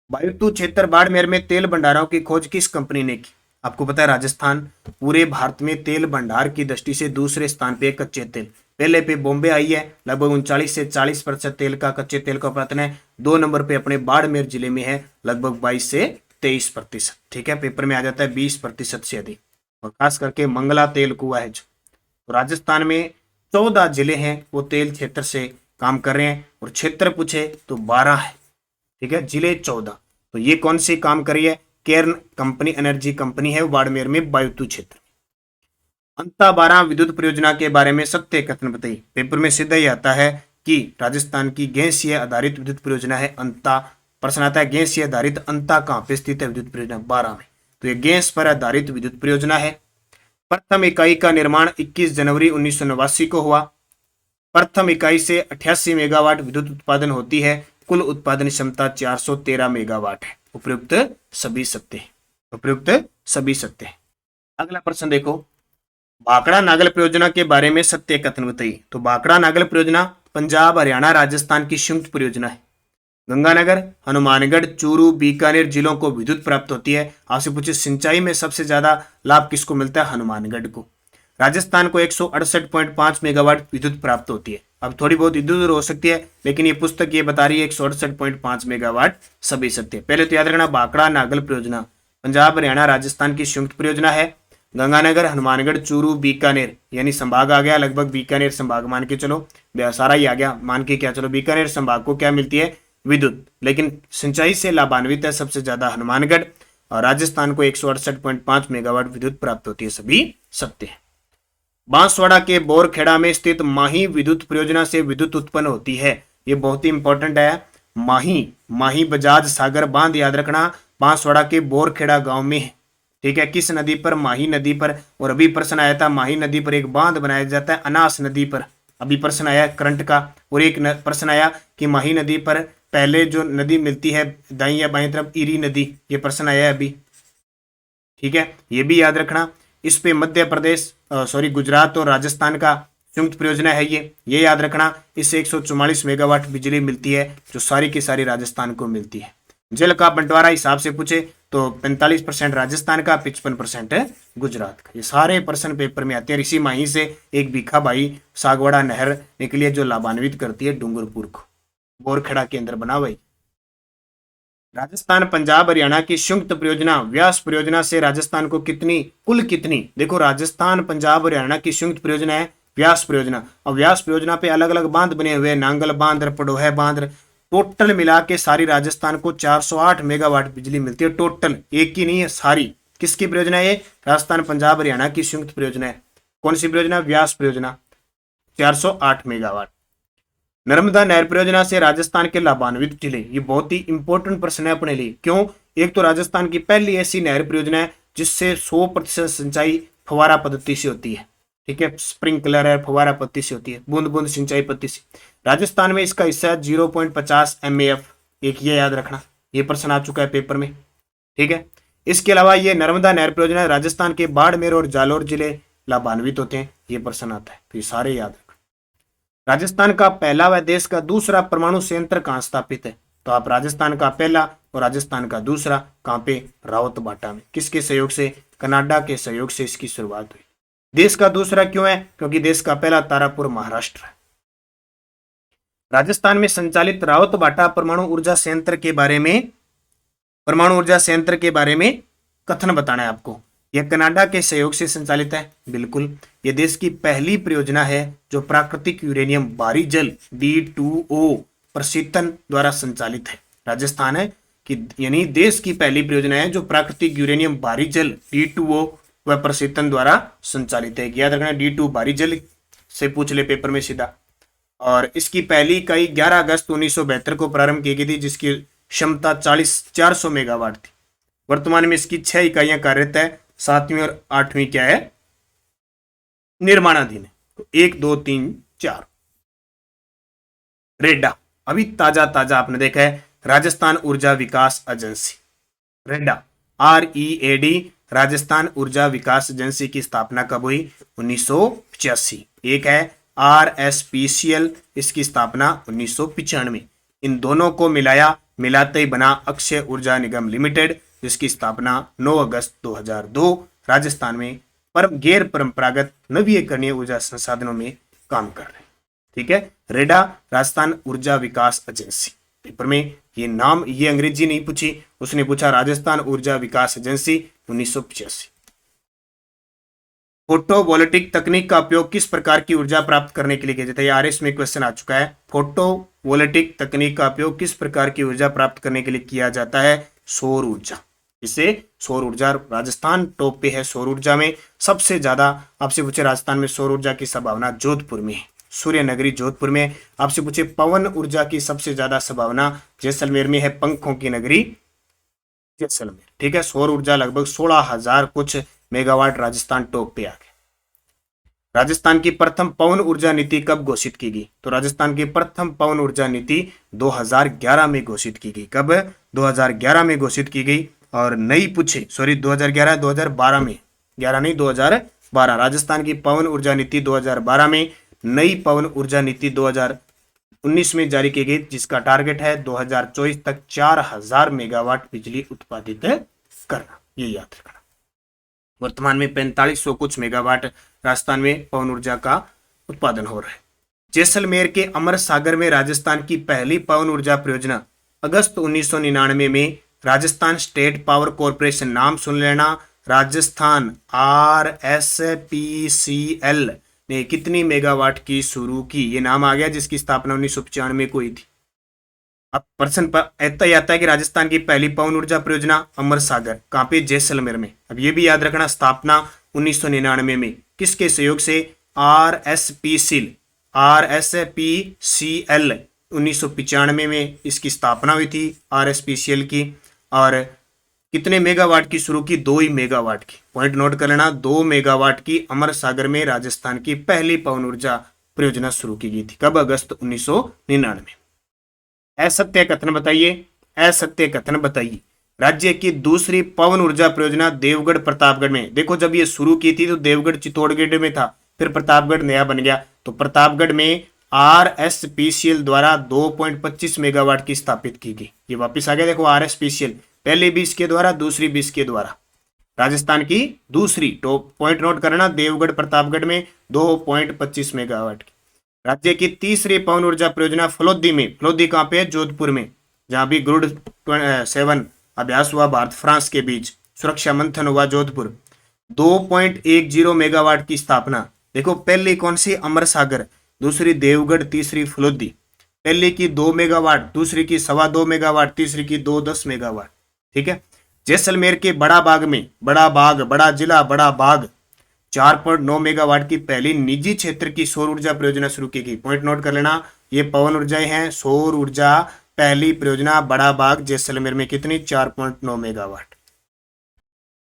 वायुतु क्षेत्र बाड़मेर में तेल भंडारों की खोज किस कंपनी ने की? आपको पता है राजस्थान पूरे भारत में तेल भंडार की दृष्टि से दूसरे स्थान पे कच्चे तेल। पहले पे बॉम्बे आई है, लगभग 39 से 40% तेल का, कच्चे तेल का उत्पादन है। 2 नंबर पे अपने बाड़मेर जिले में है, लगभग 22 से 23%। ठीक है, पेपर में आ जाता है 20% से अधिक, और खास करके मंगला तेल कुआ है जो। तो राजस्थान में 14 जिले हैं वो तेल क्षेत्र से काम कर रहे हैं, और क्षेत्र पूछे तो 12 है। ठीक है, जिले 14। तो ये कौन सी काम करी है? केर्न कंपनी, एनर्जी कंपनी है बाड़मेर में, वायुतु क्षेत्र। अंता 12 विद्युत परियोजना के बारे में सत्य कथन बताइए। पेपर में सीधा ही आता है कि राजस्थान की गैसीय आधारित विद्युत परियोजना है अंता। प्रश्न आता है गैसीय आधारित अंता कहां पे स्थित है? विद्युत परियोजना 12 में। तो ये गैस पर आधारित विद्युत परियोजना है। प्रथम इकाई का निर्माण 21 जनवरी 1989 को हुआ। प्रथम इकाई से 88 मेगावाट विद्युत उत्पादन होती है। कुल उत्पादन क्षमता 413 मेगावाट है। उपयुक्त सभी सत्य है। उपयुक्त सभी सत्य है। अगला प्रश्न देखो, भाखड़ा नागल परियोजना के बारे में सत्य कथन बताइए। तो भाखड़ा नागल परियोजना पंजाब, हरियाणा, राजस्थान की संयुक्त परियोजना है। गंगानगर, हनुमानगढ़, चूरू, बीकानेर जिलों को विद्युत प्राप्त होती है। आपसे पूछे सिंचाई में सबसे ज्यादा लाभ किसको मिलता है? हनुमानगढ़ को। राजस्थान को 168.5 मेगावाट विद्युत प्राप्त होती है। अब थोड़ी बहुत इधर उधर हो सकती है, लेकिन ये पुस्तक ये बता रही है 168.5 मेगावाट सभी सत्य। पहले तो याद रखना, भाखड़ा नागल परियोजना पंजाब, हरियाणा, राजस्थान की संयुक्त परियोजना है। गंगानगर, हनुमानगढ़, चूरू, बीकानेर यानी संभाग आ गया, लगभग बीकानेर संभाग मान के चलो, सारा ही आ गया मान के क्या चलो। बीकानेर संभाग को क्या मिलती है? विद्युत। लेकिन सिंचाई से लाभान्वित है सबसे ज्यादा हनुमानगढ़, और राजस्थान को 168.5 मेगावाट विद्युत प्राप्त होती है। सभी सत्य है। बांसवाड़ा के बोरखेड़ा में स्थित माही विद्युत परियोजना से विद्युत उत्पन्न होती है। ये बहुत ही इंपॉर्टेंट है। माही बजाज सागर बांध याद रखना, बांसवाड़ा के बोरखेड़ा गांव में है। ठीक है, किस नदी पर? माही नदी पर। और अभी प्रश्न आया था माही नदी पर एक बांध बनाया जाता है अनास नदी पर। अभी प्रश्न आया करंट का। और एक प्रश्न आया कि माही नदी पर पहले जो नदी मिलती है दाईं या बाईं तरफ, ईरी नदी। ये प्रश्न आया है अभी। ठीक है, ये भी याद रखना। इस पे मध्य प्रदेश गुजरात और राजस्थान का संयुक्त परियोजना है ये याद रखना। इससे 144 मेगावाट बिजली मिलती है, जो सारी की सारी राजस्थान को मिलती है। जल का बंटवारा हिसाब से पूछे तो 45% राजस्थान का, 55% है गुजरात का। ये सारे प्रश्न पेपर में आते हैं। इसी माही से एक भीखा भाई सागवाड़ा नहर निकली है, जो लाभान्वित करती है डूंगरपुर को। बोरखेड़ा के अंदर बना हुआ। राजस्थान, पंजाब, हरियाणा की संयुक्त परियोजना व्यास परियोजना से राजस्थान को कुल कितनी? देखो, राजस्थान, पंजाब, हरियाणा की संयुक्त परियोजना है व्यास परियोजना। और व्यास परियोजना पे अलग अलग बांध बने हुए हैं, नांगल बांध, पड़ोह बांध। टोटल मिला के सारी राजस्थान को 408 मेगावाट बिजली मिलती है। टोटल, एक की नहीं है, सारी। किसकी परियोजना है? राजस्थान, पंजाब, हरियाणा की संयुक्त परियोजना है। कौन सी परियोजना? व्यास परियोजना, 408 मेगावाट। नर्मदा नहर परियोजना से राजस्थान के लाभान्वित जिले। ये बहुत ही इंपॉर्टेंट प्रश्न है अपने लिए। क्यों? एक तो राजस्थान की पहली ऐसी नहर परियोजना है जिससे 100% सिंचाई फव्वारा पद्धति से होती है। ठीक है, स्प्रिंकलर है, फव्वारा पद्धति से होती है, बूंद बूंद सिंचाई पद्धति से। राजस्थान में इसका हिस्सा 0.50 MAF। एक ये याद रखना, ये प्रश्न आ चुका है पेपर में। ठीक है, इसके अलावा ये नर्मदा नहर परियोजना राजस्थान के बाड़मेर और जालोर जिले लाभान्वित होते हैं। ये प्रश्न आता है, तो ये सारे याद रखना। राजस्थान का पहला व देश का दूसरा परमाणु संयंत्र कहाँ स्थापित है? तो आप राजस्थान का पहला और राजस्थान का दूसरा कहाँ पे? रावतबाटा में। किसके सहयोग से? कनाडा के सहयोग से इसकी शुरुआत हुई। देश का दूसरा क्यों है? क्योंकि देश का पहला तारापुर महाराष्ट्र है। राजस्थान में संचालित रावत भाटा परमाणु ऊर्जा संयंत्र के बारे में कथन बताना है आपको। यह कनाडा के सहयोग से संचालित है। बिल्कुल, यह देश की पहली परियोजना है जो प्राकृतिक यूरेनियम भारी जल D2O प्रशीतन द्वारा संचालित है। राजस्थान है कि यानी देश की पहली परियोजना है जो प्राकृतिक यूरेनियम भारी जल D2O व प्रशीतन द्वारा संचालित है। याद रखना, D2 भारी जल से पूछ ले पेपर में सीधा। और इसकी पहली इकाई 11 अगस्त 1972 को प्रारंभ की गई थी, जिसकी क्षमता 400 मेगावाट थी। वर्तमान में इसकी 6 इकाइयां कार्यरत है। 7वीं और 8वीं क्या है? निर्माणाधीन है। तो 1 2 3 4। रेडा, अभी ताजा आपने देखा है, राजस्थान ऊर्जा विकास एजेंसी। रेडा, READ, राजस्थान ऊर्जा विकास एजेंसी की स्थापना कब हुई? 1985। एक है RSPCL, इसकी स्थापना 1995। इन दोनों को मिलाते ही बना अक्षय ऊर्जा निगम लिमिटेड, जिसकी स्थापना 9 अगस्त 2002। राजस्थान में गैर परंपरागत नवीकरणीय ऊर्जा संसाधनों में काम कर रहे हैं। ठीक है, रेडा, राजस्थान ऊर्जा विकास एजेंसी। पेपर में ये अंग्रेजी नहीं पूछी, उसने पूछा राजस्थान ऊर्जा विकास एजेंसी 1985। फोटोवोल्टिक तकनीक का उपयोग किस प्रकार की ऊर्जा प्राप्त करने के लिए किया जाता है? RS में क्वेश्चन आ चुका है। फोटोवोल्टिक तकनीक का उपयोग किस प्रकार की ऊर्जा प्राप्त करने के लिए किया जाता है? सौर ऊर्जा। इसे सौर ऊर्जा, राजस्थान टॉप पे है सौर ऊर्जा में। सबसे ज्यादा आपसे पूछे राजस्थान में सौर ऊर्जा की संभावना जोधपुर में है, सूर्य नगरी जोधपुर में। आपसे पूछे पवन ऊर्जा की सबसे ज्यादा संभावना जैसलमेर में है, पंखों की नगरी जैसलमेर। ठीक है, सौर ऊर्जा लगभग 16,000 कुछ मेगावाट राजस्थान टॉप पे आ गए। राजस्थान की प्रथम पवन ऊर्जा नीति कब घोषित की गई? तो राजस्थान की प्रथम पवन ऊर्जा नीति 2011 में घोषित की गई। कब? 2011 में घोषित की गई। और नई पूछे, सॉरी 2012 में, 11 नहीं 2012, राजस्थान की पवन ऊर्जा नीति 2012 में, नई पवन ऊर्जा नीति 2019 में जारी की गई, जिसका टारगेट है 2024 तक 4000 मेगावाट बिजली उत्पादित करना। ये याद रखना। वर्तमान में 4500 कुछ मेगावाट राजस्थान में पवन ऊर्जा का उत्पादन हो रहा है। जैसलमेर के अमर सागर में राजस्थान की पहली पवन ऊर्जा परियोजना अगस्त 1999 में राजस्थान स्टेट पावर कॉरपोरेशन, नाम सुन लेना, राजस्थान RSPCL ने कितनी मेगावाट की शुरू की? ये नाम आ गया, जिसकी स्थापना 1995 को हुई थी। अब प्रश्न पर ऐसा ही आता है कि राजस्थान की पहली पवन ऊर्जा परियोजना अमर सागर, कहाँ पे? जैसलमेर में। अब ये भी याद रखना, स्थापना 1999 में, किसके सहयोग से? RSPCL 1995 में इसकी स्थापना हुई थी RSPCL की। और कितने मेगावाट की शुरू की? 2 ही मेगावाट की। पॉइंट नोट कर लेना, 2 मेगावाट की अमर सागर में राजस्थान की पहली पवन ऊर्जा परियोजना शुरू की गई थी। कब? अगस्त 1999। असत्य कथन बताइए, असत्य कथन बताइए। राज्य की दूसरी पवन ऊर्जा परियोजना देवगढ़ प्रतापगढ़ में। देखो, जब ये शुरू की थी तो देवगढ़ चित्तौड़गढ़ में था, फिर प्रतापगढ़ नया बन गया। तो प्रतापगढ़ में RSPCL द्वारा 2.25 मेगावाट की स्थापित की गई। ये वापस आ गया, देखो RSPCL, पहले भी इसके द्वारा, दूसरी भी इसके द्वारा। राजस्थान की दूसरी, तो पॉइंट नोट करना, देवगढ़ प्रतापगढ़ में 2.25 मेगावाट की। राज्य की तीसरी पवन ऊर्जा परियोजना फलोदी में। फलोदी कहाँ पे है? जोधपुर में, जहां भी गुरुड 7 अभ्यास हुआ भारत फ्रांस के बीच, सुरक्षा मंथन हुआ जोधपुर। 2.10 मेगावाट की स्थापना। देखो, पहली कौन सी? अमर सागर, दूसरी देवगढ़, तीसरी फलोदी। पहली की 2 मेगावाट, दूसरी की 2.25 मेगावाट, तीसरी की 2.10 मेगावाट। ठीक है। जैसलमेर के बड़ा बाग में, बड़ा जिला बड़ा बाग, 4.9 मेगावाट की पहली निजी क्षेत्र की सौर ऊर्जा परियोजना शुरू की गई। पॉइंट नोट कर लेना, ये पवन ऊर्जाएं हैं। सौर ऊर्जा पहली परियोजना बड़ा बाग जैसलमेर में कितनी? 4.9 मेगावाट।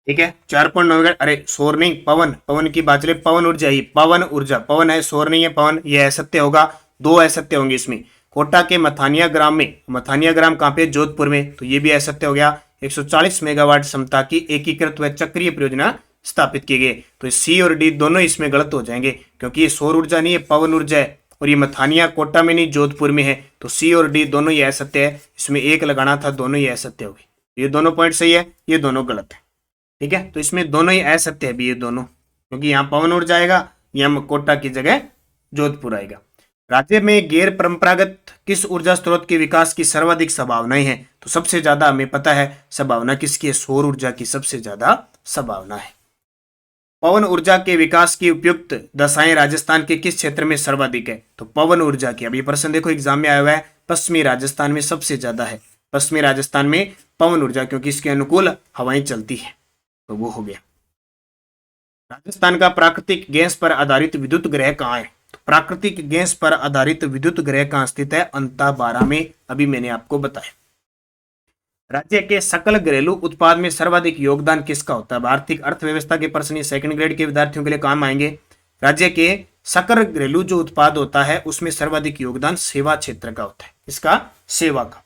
ठीक है, 4.9 मेगावाट। अरे सौर नहीं, पवन, पवन की बात चले, पवन ऊर्जा ही, पवन ऊर्जा, पवन है, सौर नहीं है पवन। ये असत्य होगा, 2 असत्य होंगे इसमें। कोटा के मथानिया ग्राम में, मथानिया ग्राम कहाँ पे? जोधपुर में, तो ये भी असत्य हो गया। 140 मेगावाट क्षमता की एकीकृत व चक्रीय परियोजना स्थापित किए गए। तो सी और डी दोनों इसमें गलत हो जाएंगे, क्योंकि ये सौर ऊर्जा नहीं है, पवन ऊर्जा है। और ये मथानिया कोटा में नहीं, जोधपुर में है। तो सी और डी दोनों ही असत्य है। इसमें एक लगाना था, दोनों ही असत्य हो गए। ये दोनों पॉइंट सही है, ये दोनों गलत है। ठीक है, तो इसमें दोनों ही असत्य है भी, ये दोनों। क्योंकि यहाँ पवन ऊर्जा आएगा, यहाँ कोटा की जगह जोधपुर आएगा। राज्य में गैर परंपरागत किस ऊर्जा स्रोत के विकास की सर्वाधिक संभावनाएं हैं? तो सबसे ज्यादा हमें पता है संभावना किसकी है, सौर ऊर्जा की सबसे ज्यादा संभावना है। पवन ऊर्जा के विकास की उपयुक्त दशाएं राजस्थान के किस क्षेत्र में सर्वाधिक है? तो पवन ऊर्जा की, अब ये प्रश्न देखो एग्जाम में आया हुआ है, पश्चिमी राजस्थान में सबसे ज्यादा है, पश्चिमी राजस्थान में पवन ऊर्जा, क्योंकि इसके अनुकूल हवाएं चलती है, तो वो हो गया। राजस्थान का प्राकृतिक गैस पर आधारित विद्युत ग्रह कहाँ है? तो प्राकृतिक गैस पर आधारित विद्युत ग्रह कहाँ स्थित है? अंताबारा में, अभी मैंने आपको बताया। राज्य के सकल घरेलू उत्पाद में सर्वाधिक योगदान किसका होता है? आर्थिक अर्थव्यवस्था के प्रश्न सेकंड ग्रेड के विद्यार्थियों के लिए काम आएंगे। राज्य के सकल घरेलू जो उत्पाद होता है उसमें सर्वाधिक योगदान सेवा क्षेत्र का होता है, इसका सेवा का।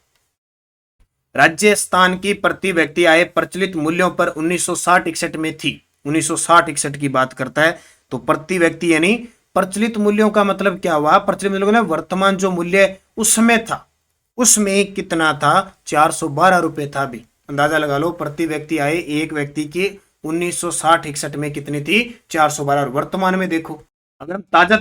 राजस्थान की प्रति व्यक्ति आय प्रचलित मूल्यों पर 1960-61 में थी, 1960-61 की बात करता है, तो प्रति व्यक्ति यानी प्रचलित मूल्यों का मतलब क्या हुआ? प्रचलित मूल्यों में वर्तमान जो मूल्य उस समय था उसमें कितना था? 412 रुपए था। भी अंदाजा लगा लो, प्रति व्यक्ति आय एक व्यक्ति की 1960-61 में कितनी थी? 412। वर्तमान में देखो, अगर हम ताजा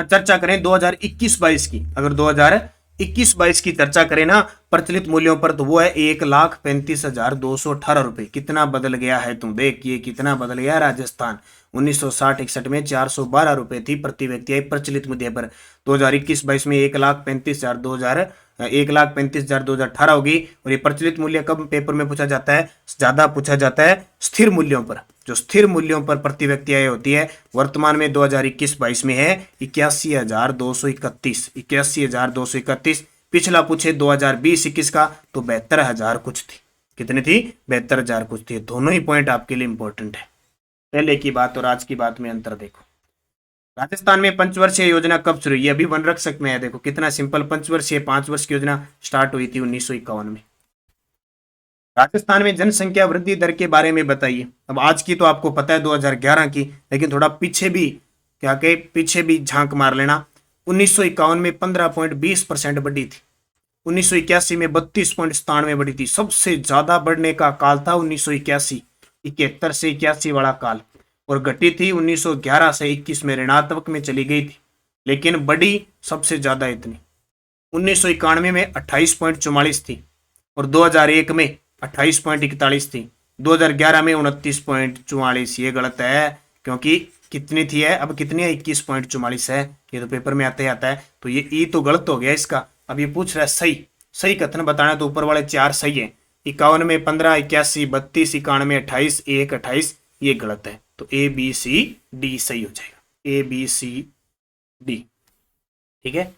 चर्चा करें 2021-22 की, अगर 2021-22 की चर्चा करें ना प्रचलित मूल्यों पर, तो वो है 1,35,218 रुपए। कितना बदल गया है तुम देख, ये कितना बदल गया राजस्थान। 1960-61 में 412 रुपए थी प्रति व्यक्ति आय प्रचलित मूल्य पर, 2021-22 में 1,35,218 होगी। और ये प्रचलित मूल्य कब पेपर में पूछा जाता है? ज्यादा पूछा जाता है स्थिर मूल्यों पर, जो स्थिर मूल्यों पर प्रति व्यक्ति आय होती है। वर्तमान में 2021-22 में है 81,231, 81,231। पिछला पूछे 2020-21 का, तो 72,000 कुछ थी। कितनी थी? 72,000 कुछ थी। दोनों ही पॉइंट आपके लिए इंपॉर्टेंट है, पहले की बात और आज की बात में अंतर देखो। राजस्थान में पंचवर्षीय योजना कब शुरू हुई? अभी वन रक्षक में है, देखो कितना सिंपल। पंचवर्षीय 5 वर्ष की योजना स्टार्ट हुई थी 1951 में। राजस्थान में जनसंख्या वृद्धि दर के बारे में बताइए। अब आज की तो आपको पता है 2011 की, लेकिन थोड़ा पीछे भी क्या कहे, पीछे भी झांक मार लेना। 1951 में 15.20% बढ़ी थी, 1981 में 32.97 बढ़ी थी। सबसे ज्यादा बढ़ने का काल था 1981, 71 से 81 वाला काल, और घटी थी 1911 से 21 में, ऋणात्मक में चली गई थी, लेकिन बढ़ी सबसे ज्यादा इतनी 1991 में 28.44 थी, और 2001 में 28.41 थी, 2011 में 29.44। ये गलत है, क्योंकि कितनी थी है, अब कितनी है? 21.44 है। ये तो पेपर में आता है, तो ये ई तो गलत हो गया इसका। अब ये पूछ रहा है सही कथन बताना, तो ऊपर वाले 4 सही है। 51 में 15, 81, 32, 91 में 28, 1 28, ये गलत है। तो ABCD सही हो जाएगा, ABCD। ठीक है।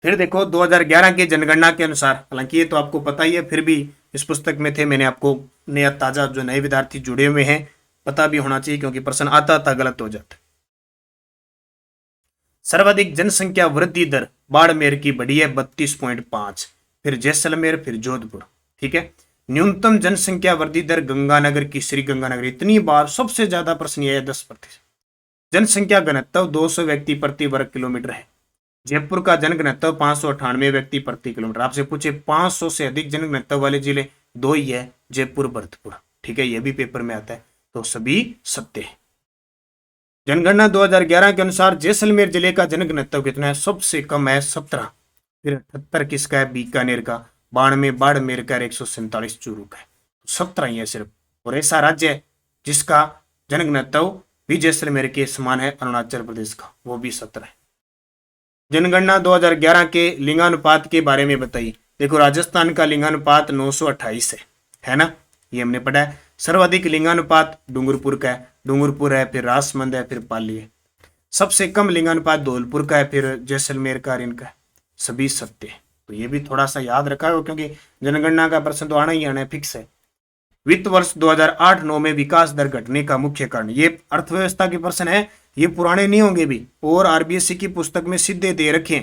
फिर देखो 2011 के जनगणना के अनुसार, हालांकि ये तो आपको पता ही है, फिर भी इस पुस्तक में थे, मैंने आपको नया ताजा जो नए विद्यार्थी जुड़े हुए हैं पता भी होना चाहिए, क्योंकि प्रश्न आता गलत हो जाता। सर्वाधिक जनसंख्या वृद्धि दर बाड़मेर की बढ़ी है 32.5, फिर जैसलमेर, फिर जोधपुर। ठीक है। न्यूनतम जनसंख्या वृद्धि दर गंगानगर की, श्री गंगानगर। इतनी बार सबसे ज्यादा प्रश्न यह है 10%। जनसंख्या घनत्व 200 व्यक्ति प्रति वर्ग किलोमीटर है। जयपुर का जनघनत्व 598 व्यक्ति प्रति किलोमीटर। आपसे पूछे 500 से अधिक जनघनत्व वाले जिले 2 ही है, जयपुर, भरतपुर। ठीक है, यह भी पेपर में आता है, तो सभी सत्य है। जनगणना 2011 के अनुसार जैसलमेर जिले का जनघनत्व कितना है? सबसे कम है 17, फिर 78 किसका है? बीकानेर का, 92 बाड़मेर का, 147 चूरू का है। 17 ही है सिर्फ। और ऐसा राज्य है जिसका जनघनत्व भी जैसलमेर के समान है, अरुणाचल प्रदेश का, वो भी 17 है। जनगणना 2011 के लिंगानुपात के बारे में बताइए। देखो राजस्थान का लिंगानुपात 928 है ना, ये हमने पढ़ा है। सर्वाधिक लिंगानुपात डूंगरपुर का है, डूंगरपुर है, फिर राजसमंद है, फिर पाली है। सबसे कम लिंगानुपात धौलपुर का है, फिर जैसलमेर का, इनका है। सभी सत्य है, तो ये भी थोड़ा सा याद रखा हो, क्योंकि जनगणना का प्रश्न तो आना ही आना है, फिक्स है। वित्त वर्ष 2008-9 में विकास दर घटने का मुख्य कारण, ये अर्थव्यवस्था के प्रश्न है, ये पुराने नहीं होंगे भी, और आरबीएससी की पुस्तक में सीधे दे रखे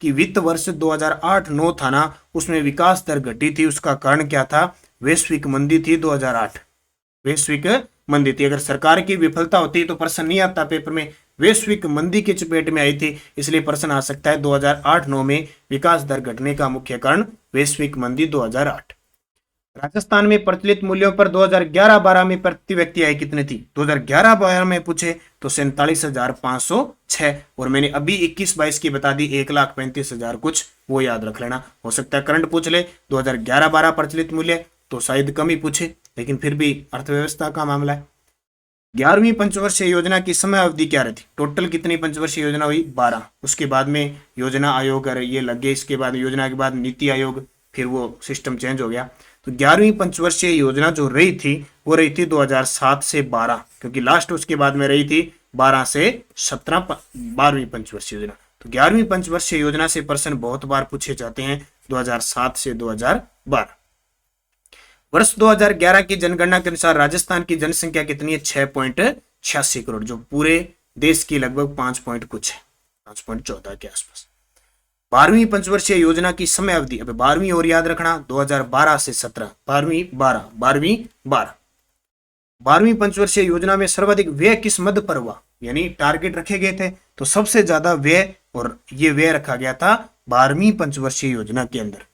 कि वित्त वर्ष 2008-9 था ना, उसमें विकास दर घटी थी। उसका कारण क्या था? वैश्विक मंदी थी 2008, वैश्विक मंदी थी। अगर सरकार की विफलता होती तो प्रश्न नहीं आता पेपर में, वैश्विक मंदी की चपेट में आई थी, इसलिए प्रश्न आ सकता है 2008-9 में विकास दर घटने का मुख्य कारण वैश्विक मंदी 2008। राजस्थान में प्रचलित मूल्यों पर 2011-12 में प्रति व्यक्ति आय कितनी थी? 2011-12 में पूछे तो 47,506, और मैंने अभी 21-22 की बता दी 1,35,000 कुछ, वो याद रख लेना। हो सकता है करंट पूछ ले 2011-12 प्रचलित मूल्य, तो शायद कम ही पूछे, लेकिन फिर भी अर्थव्यवस्था का मामला है। 11वीं पंचवर्षीय योजना की समय अवधि क्या रहती? टोटल कितनी पंचवर्षीय योजना हुई? 12। उसके बाद में योजना आयोग ये लग गए, इसके बाद योजना के बाद नीति आयोग, फिर वो सिस्टम चेंज हो गया। तो 11वीं पंचवर्षीय योजना जो रही थी वो रही थी 2007 से 12, क्योंकि लास्ट उसके बाद में रही थी 12 से 17 12वीं पंचवर्षीय योजना। तो 11वीं पंचवर्षीय योजना से प्रश्न बहुत बार पूछे जाते हैं 2007 से 2012। वर्ष 2011 की जनगणना के अनुसार राजस्थान की जनसंख्या कितनी है? 6.86 करोड़, जो पूरे देश की लगभग 5 पॉइंट कुछ है, 5.14 के आसपास। 12वीं पंचवर्षीय योजना की समय अवधि, अब 12वीं और याद रखना, 2012 से 17, 12वीं पंचवर्षीय योजना में सर्वाधिक व्यय किस मद पर हुआ? यानी टारगेट रखे गए थे, तो सबसे ज्यादा व्यय, और ये व्यय रखा गया था 12वीं पंचवर्षीय योजना के अंदर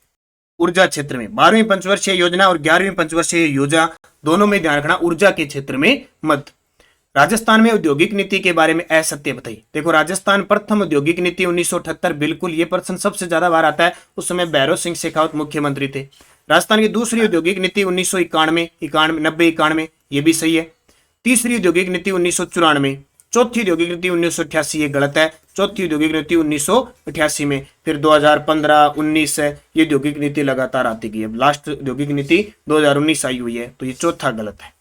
ऊर्जा क्षेत्र में। 12वीं पंचवर्षीय योजना और 11वीं पंचवर्षीय योजना दोनों में ध्यान रखना, ऊर्जा के क्षेत्र में मत। राजस्थान में औद्योगिक नीति के बारे में असत्य बताइए। देखो, राजस्थान प्रथम औद्योगिक नीति 1978, बिल्कुल ये प्रश्न सबसे ज्यादा बार आता है, उस समय भैरव सिंह शेखावत मुख्यमंत्री थे। राजस्थान की दूसरी औद्योगिक नीति 1991, ये भी सही है। तीसरी औद्योगिक नीति 1994, चौथी औद्योगिक नीति 1988, ये गलत है। चौथी औद्योगिक नीति 1988 में, फिर 2015, 19 है, ये औद्योगिक नीति लगातार आती गई है। लास्ट औद्योगिक नीति 2019 आई हुई है, तो ये चौथा गलत है।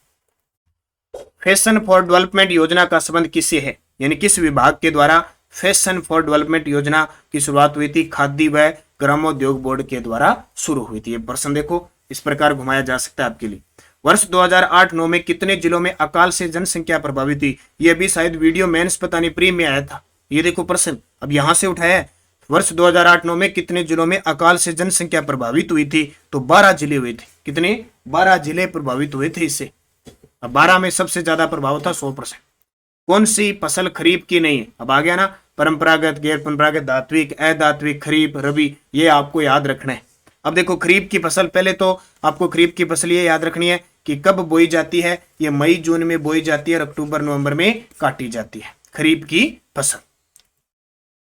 फैशन फॉर डेवलपमेंट योजना का संबंध किससे है? यानी किस विभाग के द्वारा फैशन फॉर डेवलपमेंट योजना की शुरुआत हुई थी? खादी व ग्रामोद्योग बोर्ड के द्वारा शुरू हुई थी। ये प्रश्न देखो इस प्रकार घुमाया जा सकता है आपके लिए। वर्ष 2008-9 में कितने जिलों में अकाल से जनसंख्या प्रभावित हुई? ये भी शायद वीडियो मेंस पता नहीं प्री में आया था। ये देखो प्रश्न अब यहां से उठाया है। वर्ष 2008-9 में कितने जिलों में अकाल से जनसंख्या प्रभावित हुई थी? तो 12 जिले हुए थे। कितने? 12 जिले प्रभावित हुए थे इससे। अब 12 में सबसे ज्यादा प्रभाव था 100%। कौन सी फसल खरीफ की नहीं है? अब आ गया ना, परंपरागत, गैर परंपरागत, धात्विक, अधात्विक, खरीफ, रबी, ये आपको याद रखना है। अब देखो खरीफ की फसल, पहले तो आपको खरीफ की फसल ये याद रखनी है कि कब बोई जाती है। ये मई जून में बोई जाती है और अक्टूबर नवंबर में काटी जाती है खरीफ की फसल।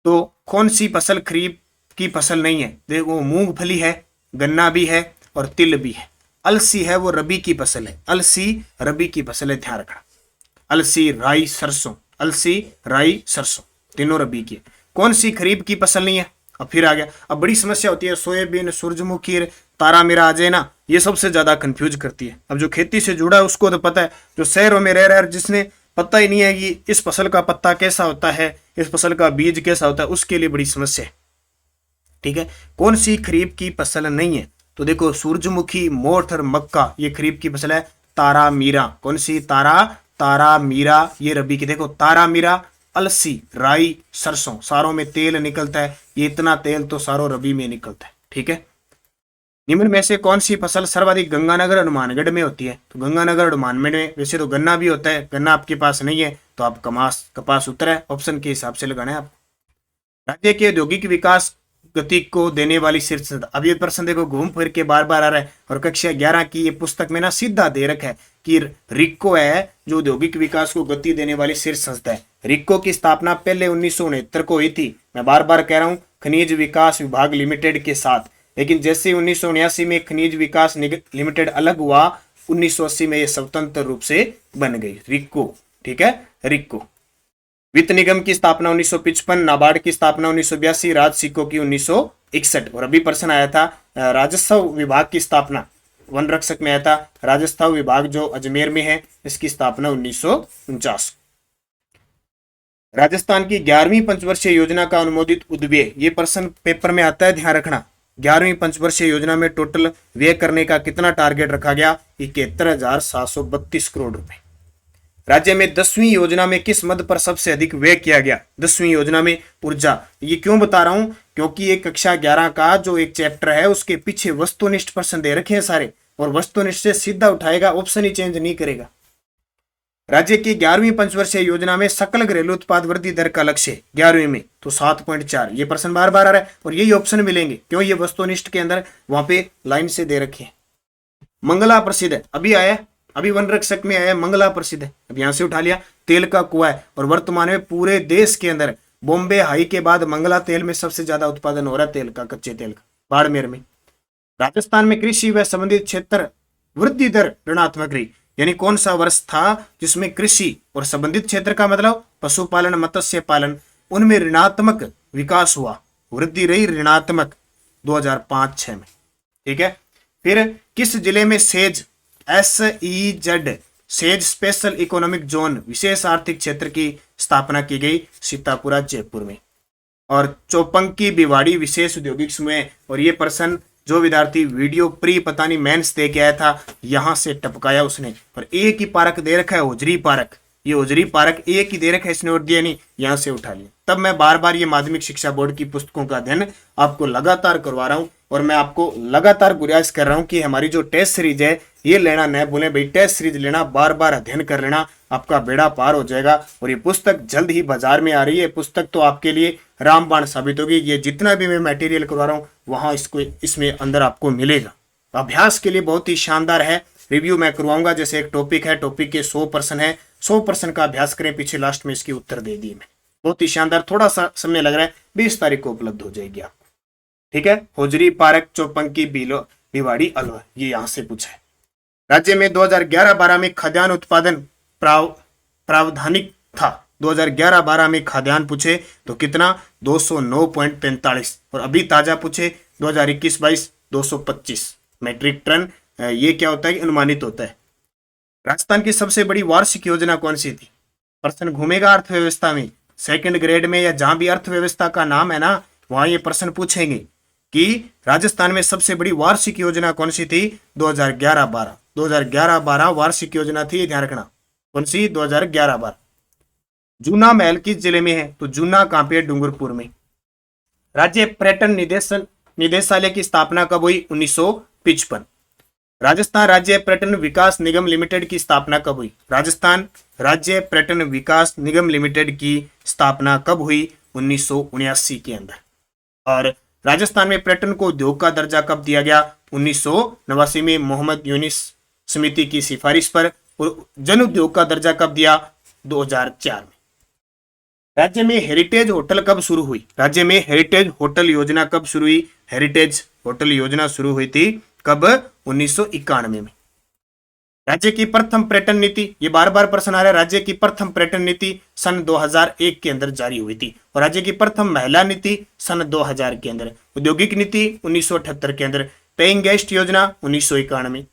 तो कौन सी फसल खरीफ की फसल नहीं है? देखो मूंगफली है, गन्ना भी है और तिल भी है। अलसी है, वो रबी की फसल है। अलसी रबी की फसल है, ध्यान रखना। अलसी, राई, सरसों, अलसी, राई, सरसों, तीनों रबी की है। कौन सी खरीफ की फसल नहीं है? अब फिर आ गया। अब बड़ी समस्या होती है, सोयाबीन, सूरजमुखी, तारा मीरा आ जाए ना, ये सबसे ज्यादा कंफ्यूज करती है। अब जो खेती से जुड़ा है उसको तो पता है, जो शहरों में रह रहा है जिसने पता ही नहीं है कि इस फसल का पत्ता कैसा होता है, इस फसल का बीज कैसा होता है, उसके लिए बड़ी समस्या है। ठीक है, कौन सी खरीफ की फसल नहीं है? तो देखो सूरजमुखी, मोठ और मक्का, ये खरीफ की फसल है। तारा मीरा, कौन सी? तारा मीरा, ये रबी की। देखो तारा मीरा, अलसी, राई, सरसों, सारों में तेल निकलता है। ये इतना तेल तो सारों रबी में निकलता है। ठीक है, निम्न में से कौन सी फसल सर्वाधिक गंगानगर और हनुमानगढ़ में होती है? तो गंगानगर और हनुमानगढ़ में वैसे तो गन्ना भी होता है, गन्ना आपके पास नहीं है तो आप कपास उत्तर है, ऑप्शन के हिसाब से लगाना है आपको। राज्य के औद्योगिक विकास गति को देने वाली शीर्ष संस्था। अब ये प्रश्न देखो घूम फिर के बार बार आ रहा है, और कक्षा 11 की ये पुस्तक में ना सीधा दे रखा है कि रिक्को है जो औद्योगिक विकास को गति देने वाली शीर्ष संस्था है। रिक्को की स्थापना पहले 1969 को हुई थी। मैं बार बार कह रहा हूँ, खनिज विकास विभाग लिमिटेड के साथ, लेकिन जैसे 1979 में खनिज विकास लिमिटेड अलग हुआ, 1980 में ये स्वतंत्र रूप से बन गई रिक्को। ठीक है, रिक्को। वित्त निगम की स्थापना 1955, नाबार्ड की स्थापना 1982, राज सिक्को की 1961। और अभी प्रश्न आया था राजस्व विभाग की स्थापना, वन रक्षक में आया था। राजस्व विभाग जो अजमेर में है, इसकी स्थापना 1949। राजस्थान की 11वीं पंचवर्षीय योजना का अनुमोदित उद्व्यय, ये प्रश्न पेपर में आता है, ध्यान रखना। 11वीं पंचवर्षीय योजना में टोटल व्यय करने का कितना टारगेट रखा गया? 71,732 करोड़ रुपए। राज्य में 10वीं योजना में किस मद पर सबसे अधिक व्यय किया गया? 10वीं योजना में ऊर्जा। ये क्यों बता रहा हूं? क्योंकि एक कक्षा 11 का जो एक चैप्टर है उसके पीछे वस्तुनिष्ठ प्रश्न दे रखे हैं सारे, और वस्तुनिष्ठ से सीधा उठाएगा, ऑप्शन ही चेंज नहीं करेगा। राज्य की 11वीं पंचवर्षीय योजना में सकल घरेलू उत्पाद वृद्धि दर का लक्ष्य 11वीं में तो 7.4। ये प्रश्न बार बार आ रहा है और यही ऑप्शन मिलेंगे, क्यों? ये वस्तुनिष्ठ के अंदर वहां पे लाइन से दे रखे हैं। मंगला प्रसिद्ध है, अभी आया, अभी वन रक्षक में आया, मंगला प्रसिद्ध है, अब यहां से उठा लिया। तेल का कुआं है और वर्तमान में पूरे देश के अंदर बॉम्बे हाई के बाद मंगला तेल में सबसे ज्यादा उत्पादन हो रहा है तेल का, कच्चे तेल का, बाड़मेर में। राजस्थान में कृषि व संबंधित क्षेत्र वृद्धि दर ऋणात्मक रही, यानी कौन सा वर्ष था जिसमें कृषि और संबंधित क्षेत्र का मतलब पशुपालन, मत्स्य पालन, उनमें ऋणात्मक विकास हुआ, वृद्धि रही ऋणात्मक 2005-6 में। ठीक है, फिर किस जिले में SEZ SEZ SEZ special economic zone विशेष आर्थिक क्षेत्र की स्थापना की गई? सीतापुरा जयपुर में। और चौपंकी भिवाड़ी विशेष औद्योगिक समूह, और ये पर्सन जो विद्यार्थी वीडियो प्री पता नहीं मेंस दे के आया था यहां से टपकाया उसने, और एक ही पार्क दे रखा है होजरी पार्क, ये होजरी पार्क एक ही दे रखा है, इसने और दिया नहीं, यहां से उठा लिया। तब मैं बार बार ये माध्यमिक शिक्षा बोर्ड की पुस्तकों का अध्ययन आपको लगातार करवा रहा हूं, और मैं आपको लगातार गुजारिश कर रहा हूं कि हमारी जो टेस्ट सीरीज है ये लेना न भूलें भाई, टेस्ट सीरीज लेना, बार बार अध्ययन कर लेना, आपका बेड़ा पार हो जाएगा। और ये पुस्तक जल्द ही बाजार में आ रही है, पुस्तक तो आपके लिए रामबाण साबित होगी। ये जितना भी मैं मटेरियल करवा रहा हूँ वहां इसमें अंदर आपको मिलेगा। अभ्यास के लिए बहुत ही शानदार है, रिव्यू मैं करवाऊंगा। जैसे एक टॉपिक है, टॉपिक के 100% है, 100% का अभ्यास करें, पीछे लास्ट में इसकी उत्तर दे दिए मैं, बहुत ही शानदार। थोड़ा सा समय लग रहा है, 20 तारीख को उपलब्ध हो जाएगी आपको। ठीक है, होजरी पार्क, चौपंकी भिवाड़ी अलवर, ये यहां से पूछा है। राज्य में 2011-12 में खाद्यान्न उत्पादन प्रावधानिक था। 2011-12 में खाद्यान्न पूछे तो कितना? 209.45, और अभी ताजा पूछे 2021-22 225 मैट्रिक टन। ये क्या होता है? अनुमानित होता है। राजस्थान की सबसे बड़ी वार्षिक योजना कौन सी थी? प्रश्न घूमेगा अर्थव्यवस्था में, सेकंड ग्रेड में, या जहां भी अर्थव्यवस्था का नाम है ना वहां ये प्रश्न पूछेंगे कि राजस्थान में सबसे बड़ी वार्षिक योजना कौन सी थी? 2011-12, 2011-12 वार्षिक योजना थी, ध्यान रखना। कौन सी? 2011-12। जूना महल किस जिले में है? तो जूना कहां पे? डूंगरपुर में। राज्य पर्यटन निदेशालय की स्थापना कब हुई? 1955। राजस्थान राज्य पर्यटन विकास निगम लिमिटेड की स्थापना कब हुई? राजस्थान राज्य पर्यटन विकास निगम लिमिटेड की स्थापना कब हुई? 1979 के अंदर। और राजस्थान में पर्यटन को उद्योग का दर्जा कब दिया गया? 1989 में मोहम्मद यूनिस समिति की सिफारिश पर। और जन उद्योग का दर्जा कब दिया? 2004 में। राज्य में हेरिटेज होटल कब शुरू हुई? राज्य में हेरिटेज होटल योजना कब शुरू हुई? हेरिटेज होटल योजना शुरू हुई थी कब? 1991 में। राज्य की प्रथम पर्यटन नीति, ये बार बार प्रश्न आ रहा है, राज्य की प्रथम पर्यटन नीति सन 2001 के अंदर जारी हुई थी। और राज्य की प्रथम महिला नीति सन 2000 के अंदर। औद्योगिक नीति 1978 के अंदर। पेइंग गेस्ट योजना 1991।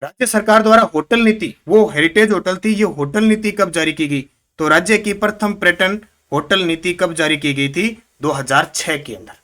राज्य सरकार द्वारा होटल नीति, वो हेरिटेज होटल थी, ये होटल नीति कब जारी की गई? तो राज्य की प्रथम पर्यटन होटल नीति कब जारी की गई थी? 2006 के अंदर।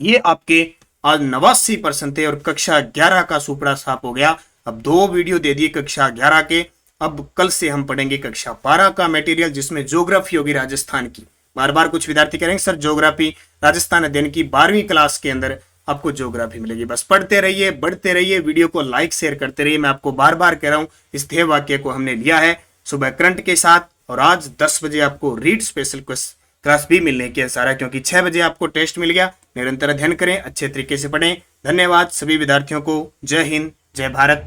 ये आपके आज 89% थे, और कक्षा 11 का सुपड़ा साफ हो गया। अब 2 वीडियो दे दिए कक्षा 11 के। अब कल से हम पढ़ेंगे कक्षा 12 का मटेरियल, जिसमें ज्योग्राफी होगी राजस्थान की। बार बार कुछ विद्यार्थी करेंगे सर ज्योग्राफी, राजस्थान अध्ययन की 12वीं क्लास के अंदर आपको ज्योग्राफी मिलेगी। बस पढ़ते रहिए, बढ़ते रहिए, वीडियो को लाइक शेयर करते रहिए। मैं आपको बार बार कह रहा हूं, इस ध्येय वाक्य को हमने लिया है सुबह करंट के साथ, और आज 10 बजे आपको रीड स्पेशल क्लास भी मिलने की आसार है, क्योंकि 6 बजे आपको टेस्ट मिल गया। निरंतर अध्ययन करें, अच्छे तरीके से पढ़ें। धन्यवाद सभी विद्यार्थियों को। जय हिंद, जय भारत,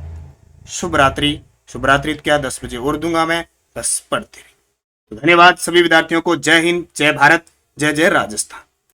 शुभ रात्रि। शुभ रात्रि क्या 10 बजे और दूंगा मैं, बस पढ़ते रहिए। तो धन्यवाद सभी विद्यार्थियों को। जय हिंद, जय भारत, जय जय राजस्थान।